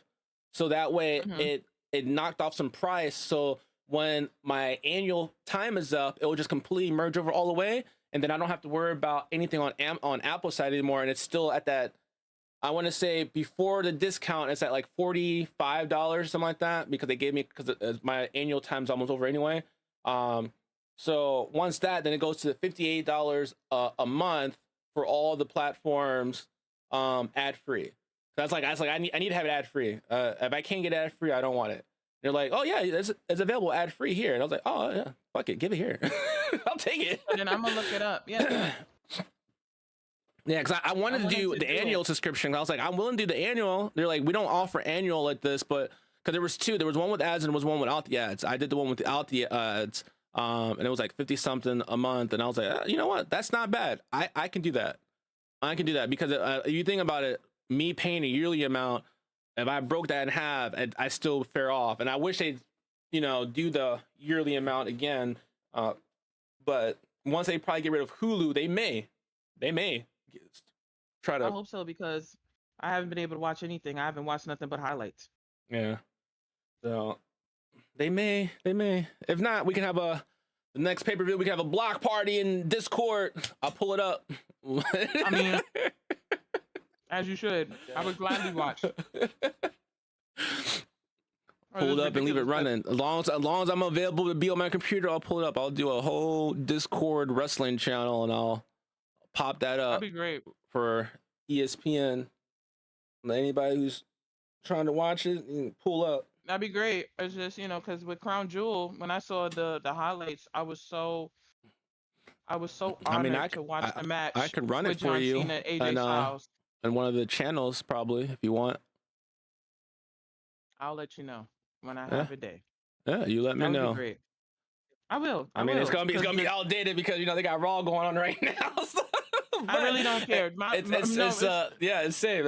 So that way it knocked off some price. So when my annual time is up, it will just completely merge over all the way. And then I don't have to worry about anything on Apple side anymore. And it's still at that, I want to say before the discount, it's at like $45 or something like that, because they gave me, because my annual time's almost over anyway. So once that, then it goes to $58 a month for all the platforms, ad free. That's like, I need to have it ad free. If I can't get ad free, I don't want it. They're like, oh yeah, it's available ad free here. And I was like, oh yeah, fuck it, give it here. I'll take it.
And then I'm gonna look it up. Yeah.
Yeah, because I wanted to do the annual subscription. I was like, I'm willing to do the annual. They're like, we don't offer annual like this, but because there was two. There was one with ads and there was one without the ads. I did the one without the ads, and it was like 50-something a month. And I was like, you know what? That's not bad. I can do that. I can do that because if you think about it, me paying a yearly amount, if I broke that in half, I still fare off. And I wish they'd, do the yearly amount again. But once they probably get rid of Hulu, they may try to.
I hope so, because I haven't been able to watch anything. I haven't watched nothing but highlights.
Yeah. So they may. If not, we can have the next pay-per-view. We can have a block party in Discord. I'll pull it up.
I mean, as you should. I would gladly watch.
Pull it up and leave it running. As long as I'm available to be on my computer, I'll pull it up. I'll do a whole Discord wrestling channel and I'll pop that up.
That'd be great
For ESPN. Anybody who's trying to watch it, you can pull up.
That'd be great. It's just, because with Crown Jewel, when I saw the highlights, I was so honored to watch the match.
I can run it
with
for
John
you
Cena and AJ Styles.
And one of the channels, probably, if you want.
I'll let you know when I have a day.
Yeah, you let me know.
Be great. I will.
I mean, it's gonna be outdated because they got Raw going on right now. So
I really don't care.
Yeah, it's same.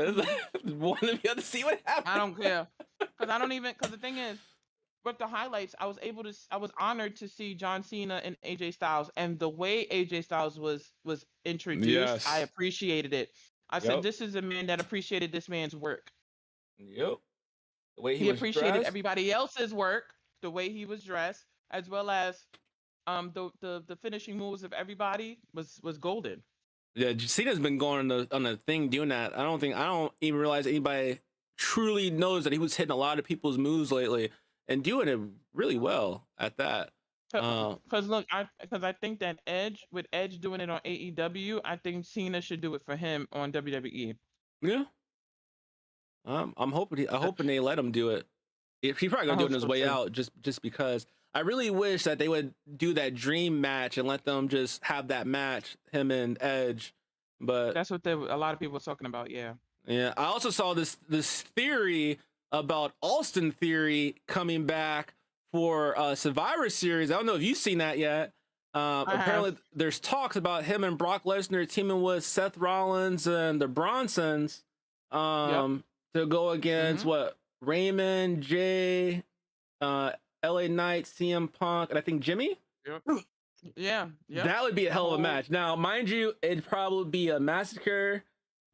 Want to be able to see what happens.
I don't care because I don't even because the thing is with the highlights I was honored to see John Cena and AJ Styles, and the way AJ Styles was introduced, I
Yes.
appreciated it. I said
Yep.
this is a man that appreciated this man's work.
Yep. The way
He
was
appreciated
dressed.
everybody else's work, the way he was dressed, as well as the finishing moves of everybody was golden.
Yeah, Cena's been going on a thing doing that. I don't even realize anybody truly knows that he was hitting a lot of people's moves lately and doing it really well at that.
Because look, because I think that with Edge doing it on AEW, I think Cena should do it for him on WWE.
Yeah. I'm hoping they let him do it. He probably gonna
I
do it
hope
on his
so,
way
too.
out, just because. I really wish that they would do that dream match and let them just have that match, him and Edge. But
That's what a lot of people were talking about. Yeah.
yeah, I also saw this theory about Austin Theory coming back for Survivor Series. I don't know if you've seen that yet. Apparently, there's talks about him and Brock Lesnar teaming with Seth Rollins and the Bronsons to go against what Raymond, Jay, LA Knight, CM Punk, and I think Jimmy.
Yeah.
That would be a hell of a
whole-
match. Now, mind you, it'd probably be a massacre,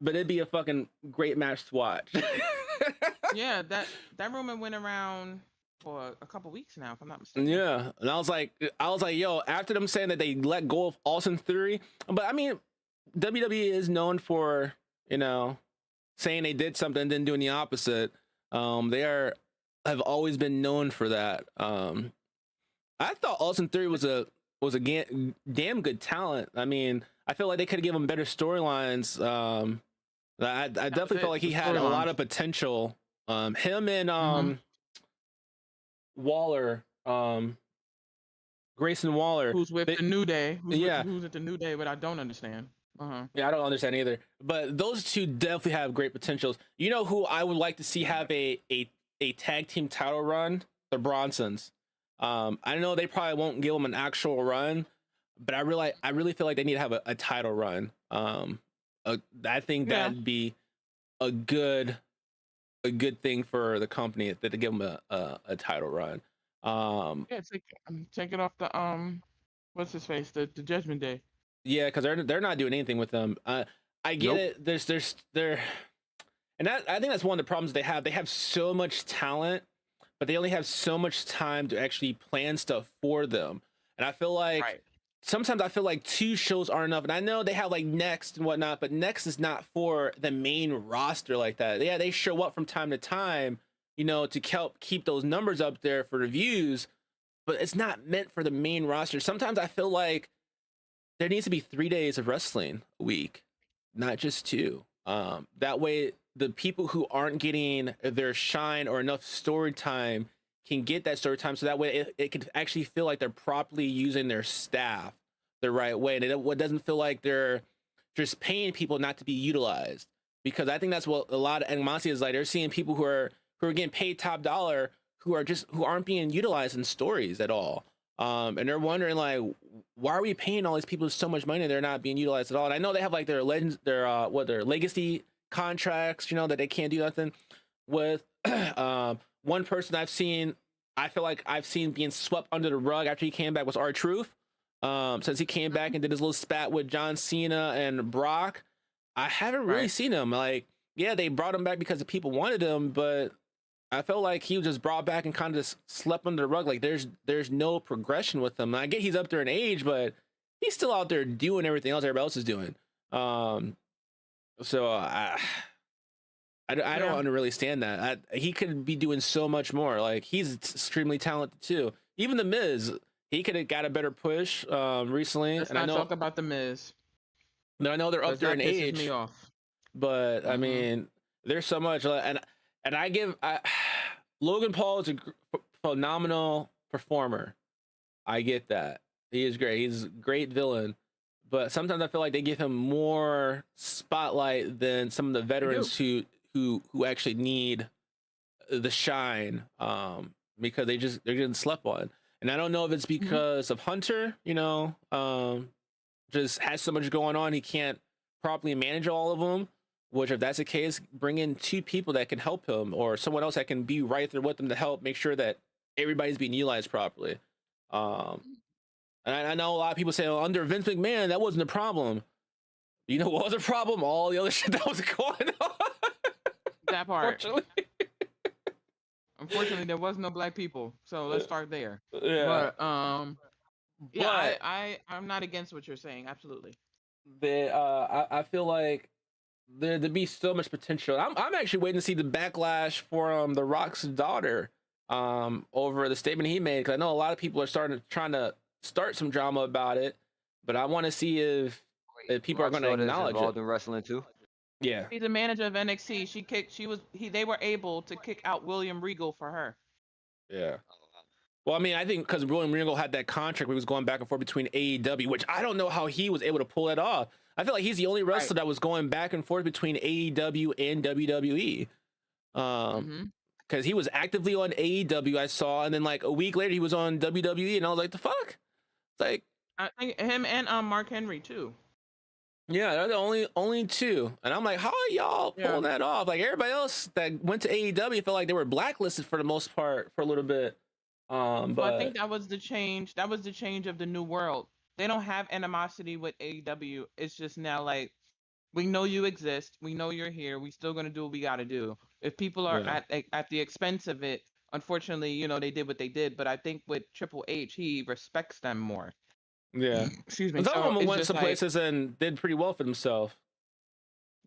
but it'd be a fucking great match to watch.
Yeah, that rumor went around for a couple weeks now, if I'm not mistaken.
Yeah, and I was like, yo, after them saying that they let go of Austin Theory, but I mean, WWE is known for, you know, saying they did something and then doing the opposite. They have always been known for that. I thought Austin Theory was a damn good talent. I mean, I feel like they could have given him better storylines. I definitely felt like he had a lot of potential. Him and Waller, Grayson Waller,
who's with the New Day. Who's at the New Day, but I don't understand.
Yeah, I don't understand either. But those two definitely have great potentials. You know who I would like to see have a tag team title run? The Bronsons. I know they probably won't give them an actual run, but I really feel like they need to have a title run. I think that'd be a good thing for the company that to give them a title run.
Yeah, take it off the what's his face, the Judgment Day.
Yeah, because they're not doing anything with them. I get it. There's and that, I think that's one of the problems they have. They have so much talent, but they only have so much time to actually plan stuff for them. And I feel like sometimes I feel like 2 shows aren't enough. And I know they have like Next and whatnot, but Next is not for the main roster like that. Yeah, they show up from time to time, you know, to help keep those numbers up there for reviews, but it's not meant for the main roster. Sometimes I feel like there needs to be 3 days of wrestling a week, not just 2. That way, the people who aren't getting their shine or enough story time can get that story time. So that way, it can actually feel like they're properly using their staff the right way, and it doesn't feel like they're just paying people not to be utilized. Because I think that's what a lot of animosity is like. They're seeing people who are getting paid top dollar who aren't being utilized in stories at all. And they're wondering like, why are we paying all these people so much money and they're not being utilized at all? And I know they have like their legacy contracts, you know, that they can't do nothing with. One person I feel like I've seen being swept under the rug after he came back was R-Truth. Since he came back and did his little spat with John Cena and Brock, I haven't really seen him. Like, yeah, they brought him back because the people wanted him, but I felt like he was just brought back and kind of just slept under the rug. Like there's no progression with him. And I get he's up there in age, but he's still out there doing everything else everybody else is doing. So I don't really stand that. He could be doing so much more. Like he's extremely talented too. Even the Miz, he could have got a better push recently.
Let's
and
not
I know
talk about the Miz.
I know they're up there in
That pisses
age.
me off.
But I mean, there's so much, and Logan Paul is a phenomenal performer. I get that. He is great. He's a great villain. But sometimes I feel like they give him more spotlight than some of the veterans who actually need the shine, because they're getting slept on. And I don't know if it's because of Hunter, you know, just has so much going on he can't properly manage all of them. Which, if that's the case, bring in 2 people that can help him, or someone else that can be right there with him to help make sure that everybody's being utilized properly. And I know a lot of people say, oh, under Vince McMahon, that wasn't a problem. You know what was a problem? All the other shit that was going on.
That part.
Unfortunately.
Unfortunately, there was no black people, so let's start there.
Yeah.
Yeah, I'm not against what you're saying. Absolutely.
I feel like there'd be so much potential. I'm actually waiting to see the backlash for The Rock's daughter over the statement he made, because I know a lot of people are trying to start some drama about it, but I want to see if people are going to acknowledge
involved
it.
in wrestling too.
Yeah.
He's a manager of NXT. They were able to kick out William Regal for her.
Yeah. Well, I mean, I think because William Regal had that contract where he was going back and forth between AEW, which I don't know how he was able to pull it off. I feel like he's the only wrestler that was going back and forth between AEW and WWE. Because he was actively on AEW, I saw, and then like a week later he was on WWE, and I was like, the fuck? It's like,
I think him and Mark Henry too.
yeah, they're the only 2, and I'm like, how are y'all pulling that off? Like everybody else that went to AEW felt like they were blacklisted for the most part for a little bit. But
I think that was the change. That was the change of the new world. They don't have animosity with AEW. It's just now like, we know you exist. We know you're here. We still gonna do what we gotta do. If people are at the expense of it, unfortunately, you know, they did what they did. But I think with Triple H, he respects them more.
Yeah.
Excuse me.
Some
So
of them
it's
went
just
some
like,
places and did pretty well for themselves.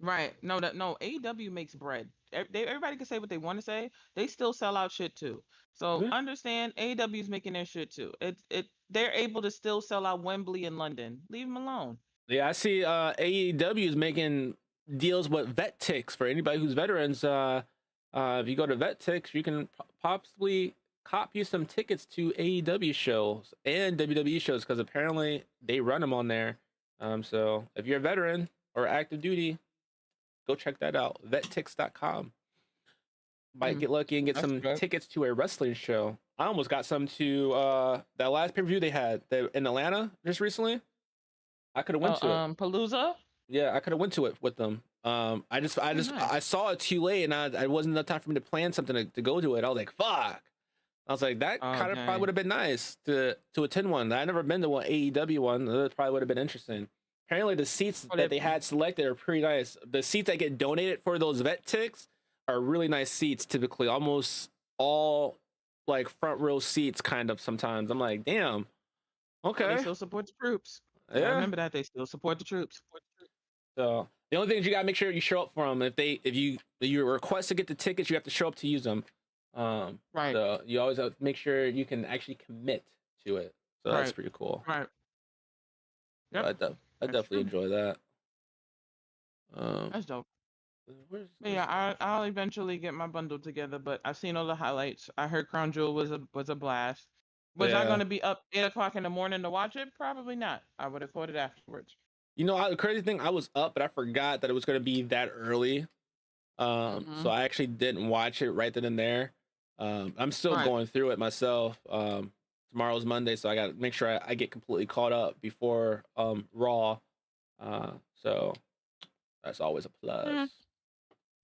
right. No, AEW makes bread. Everybody can say what they want to say. They still sell out shit too. So
Yeah.
understand, AEW is making their shit too. They're able to still sell out Wembley in London. Leave them alone.
Yeah, I see AEW is making deals with VetTix for anybody who's veterans. If you go to VetTix, you can possibly cop you some tickets to AEW shows and WWE shows, because apparently they run them on there. So if you're a veteran or active duty, go check that out. VetTix.com. Might get lucky and get some tickets to a wrestling show. I almost got some to that last pay-per-view they had in Atlanta just recently. I could have went to it.
Palooza?
Yeah, I could have went to it with them. I saw it too late, and I wasn't enough time for me to plan something to go to it. I was like, fuck. I was like, that kind of probably would have been nice to attend one. I never been to one AEW one. That probably would have been interesting. Apparently, the seats that they had selected are pretty nice. The seats that get donated for those VetTix are really nice seats. Typically, almost all like front row seats, kind of. Sometimes I'm like, damn. Okay.
Well, they still support the troops.
Yeah.
I remember that they still support the troops.
So the only thing is you gotta make sure you show up for them. If you request to get the tickets, you have to show up to use them.
Right.
So you always have to make sure you can actually commit to it. So that's pretty cool.
Right. Yep.
I definitely enjoy that.
That's dope. Yeah, I'll eventually get my bundle together, but I've seen all the highlights. I heard Crown Jewel was a blast. Was I going to be up 8 o'clock in the morning to watch it? Probably not. I would have caught it afterwards.
You know, the crazy thing, I was up, but I forgot that it was going to be that early. So I actually didn't watch it right then and there. I'm still going through it myself. Tomorrow's Monday, so I got to make sure I get completely caught up before Raw. So that's always a plus.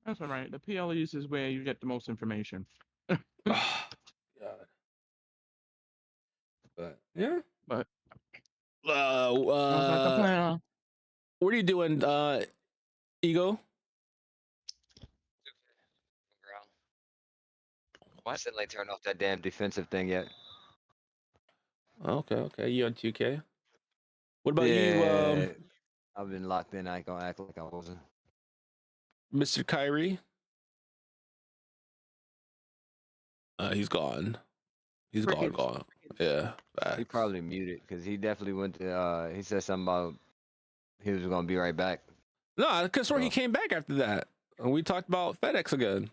That's all right. The PLEs is where you get the most information.
God. But yeah.
But
what are you doing, Ego?
I didn't like turn off that damn defensive thing yet.
Okay. You on 2K? What about you?
I've been locked in. I ain't gonna act like I wasn't.
Mr. Kyrie? He's gone. He's gone. Yeah. Facts.
He probably muted because he definitely went to. He said something about he was gonna be right back.
No, I could swear he came back after that. And we talked about FedEx again.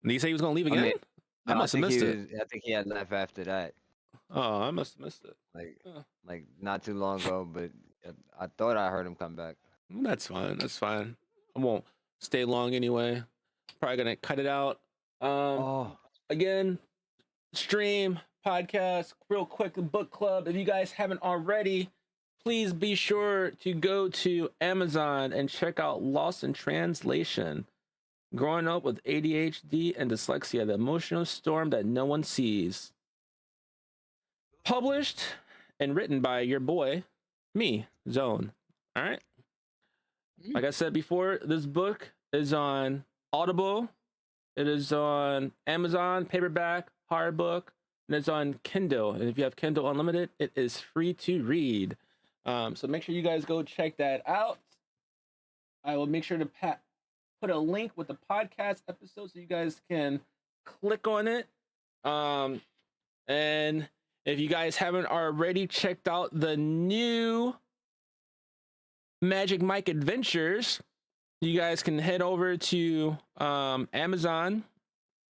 And he said he was gonna leave again? I must have missed it.
I think he had left after that.
Oh, I must have missed it.
Like not too long ago, but I thought I heard him come back.
That's fine. I won't stay long anyway. Probably gonna cut it out. Again, stream, podcast, real quick, book club. If you guys haven't already, please be sure to go to Amazon and check out Lost in Translation. Growing up with ADHD and dyslexia, the emotional storm that no one sees. Published and written by your boy, me, Zone. All right. Like I said before, this book is on Audible. It is on Amazon, paperback, hardbook, and it's on Kindle. And if you have Kindle Unlimited, it is free to read. So make sure you guys go check that out. I will make sure to put a link with the podcast episode so you guys can click on it. And if you guys haven't already checked out the new Magic Mike Adventures, you guys can head over to Amazon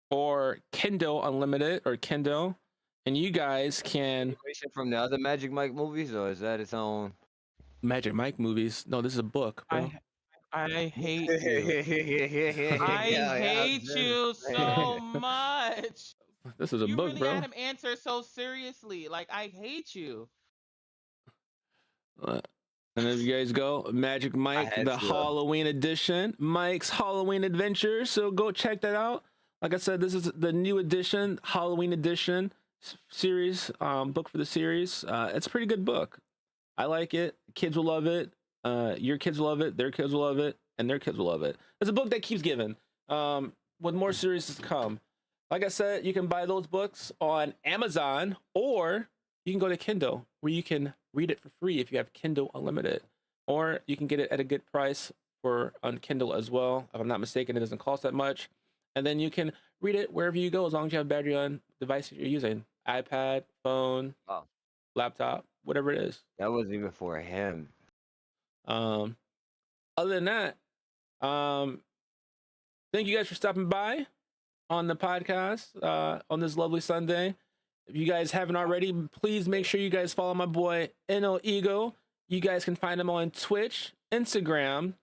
or Kindle Unlimited or Kindle, and you guys can
From the other Magic Mike movies, or is that its own?
Magic Mike movies. No, this is a book, bro.
I hate you. I hate you so much.
This is a
You
book,
really
bro.
had him answer so seriously. Like, I hate you.
And if you guys go, Magic Mike,
had
the
to.
Halloween edition, Mike's Halloween Adventure. So go check that out. Like I said, this is the new edition, Halloween edition series, book for the series. It's a pretty good book. I like it. Kids will love it. Your kids will love it. Their kids will love it. And their kids will love it. It's a book that keeps giving. With more series to come. Like I said, you can buy those books on Amazon, or you can go to Kindle, where you can read it for free if you have Kindle Unlimited, or you can get it at a good price on Kindle as well. If I'm not mistaken, it doesn't cost that much. And then you can read it wherever you go, as long as you have battery on device you're using, iPad, phone, laptop, whatever it is.
That wasn't even for him.
Other than that, thank you guys for stopping by on the podcast on this lovely Sunday. If you guys haven't already, please make sure you guys follow my boy NO Ego. You guys can find him on Twitch, Instagram,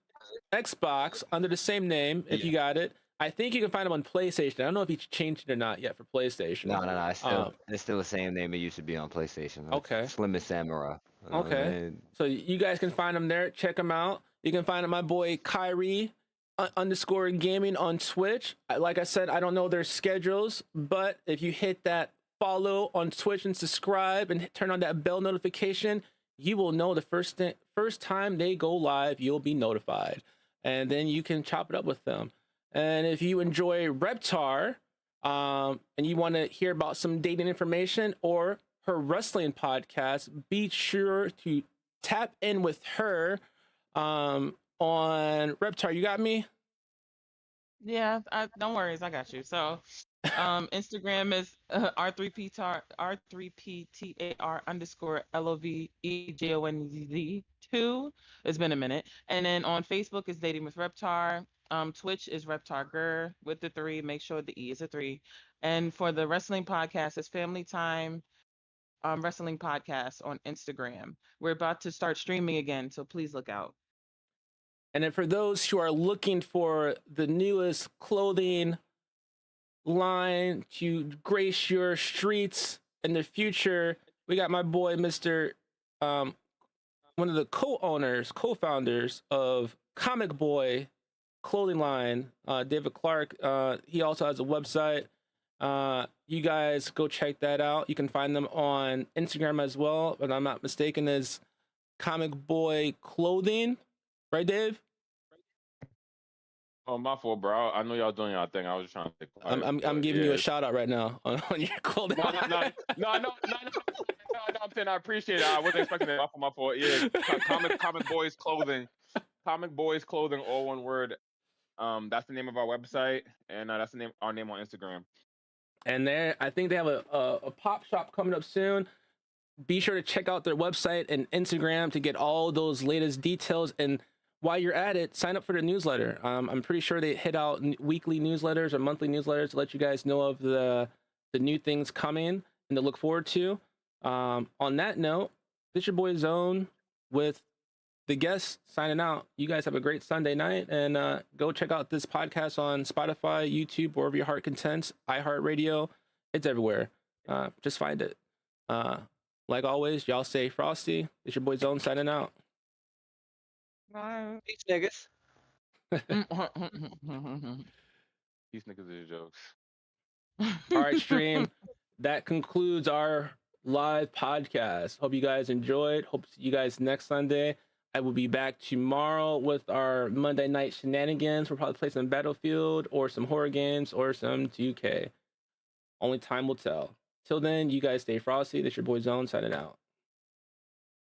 Xbox under the same name if you got it. I think you can find him on PlayStation. I don't know if he changed it or not yet for PlayStation.
No. It's still the same name it used to be on PlayStation.
Okay.
Slimmest Samurai.
Okay. So you guys can find him there. Check him out. You can find my boy Kyrie _ gaming on Twitch. Like I said, I don't know their schedules, but if you hit that follow on Twitch and subscribe and turn on that bell notification, you will know the first time they go live, you'll be notified. And then you can chop it up with them. And if you enjoy Reptar, and you want to hear about some dating information or her wrestling podcast, be sure to tap in with her on Reptar. You got me?
Yeah, don't worry, I got you. So, Instagram is R3PTAR _LOVEJONZ2. It's been a minute. And then on Facebook is Dating with Reptar. Twitch is Reptar Gur with the 3. Make sure the E is a 3. And for the wrestling podcast, it's Family Time Wrestling Podcast on Instagram. We're about to start streaming again, so please look out.
And then for those who are looking for the newest clothing line to grace your streets in the future, we got my boy, Mr. One of the co-founders of Comic Boy clothing line, David Clark. He also has a website. You guys go check that out. You can find them on Instagram as well, if I'm not mistaken, is Comic Boy Clothing. Right, Dave?
Oh, my fault, bro. I know y'all doing y'all thing. I was just trying to stay quiet.
I'm giving you a shout out right now on your clothing.
No. I'm saying I appreciate it. I wasn't expecting it. My fault. Yeah, Comic Boys Clothing. Comic Boys Clothing, all one word. That's the name of our website, and that's our name on Instagram.
And I think they have a pop shop coming up soon. Be sure to check out their website and Instagram to get all those latest details. And while you're at it, sign up for the newsletter. I'm pretty sure they hit out weekly newsletters or monthly newsletters to let you guys know of the new things coming and to look forward to. On that note, this is your boy Zone with the guests signing out. You guys have a great Sunday night, and go check out this podcast on Spotify, YouTube, wherever your heart contents, iHeartRadio. It's everywhere. Just find it. Like always, y'all stay frosty. It's your boy Zone signing out.
Bye.
Peace, niggas.
These niggas is jokes.
All right, stream. That concludes our live podcast. Hope you guys enjoyed. Hope to see you guys next Sunday. I will be back tomorrow with our Monday night shenanigans. We'll probably play some Battlefield or some horror games or some 2K. Only time will tell. Till then, you guys stay frosty. This your boy Zone signing out.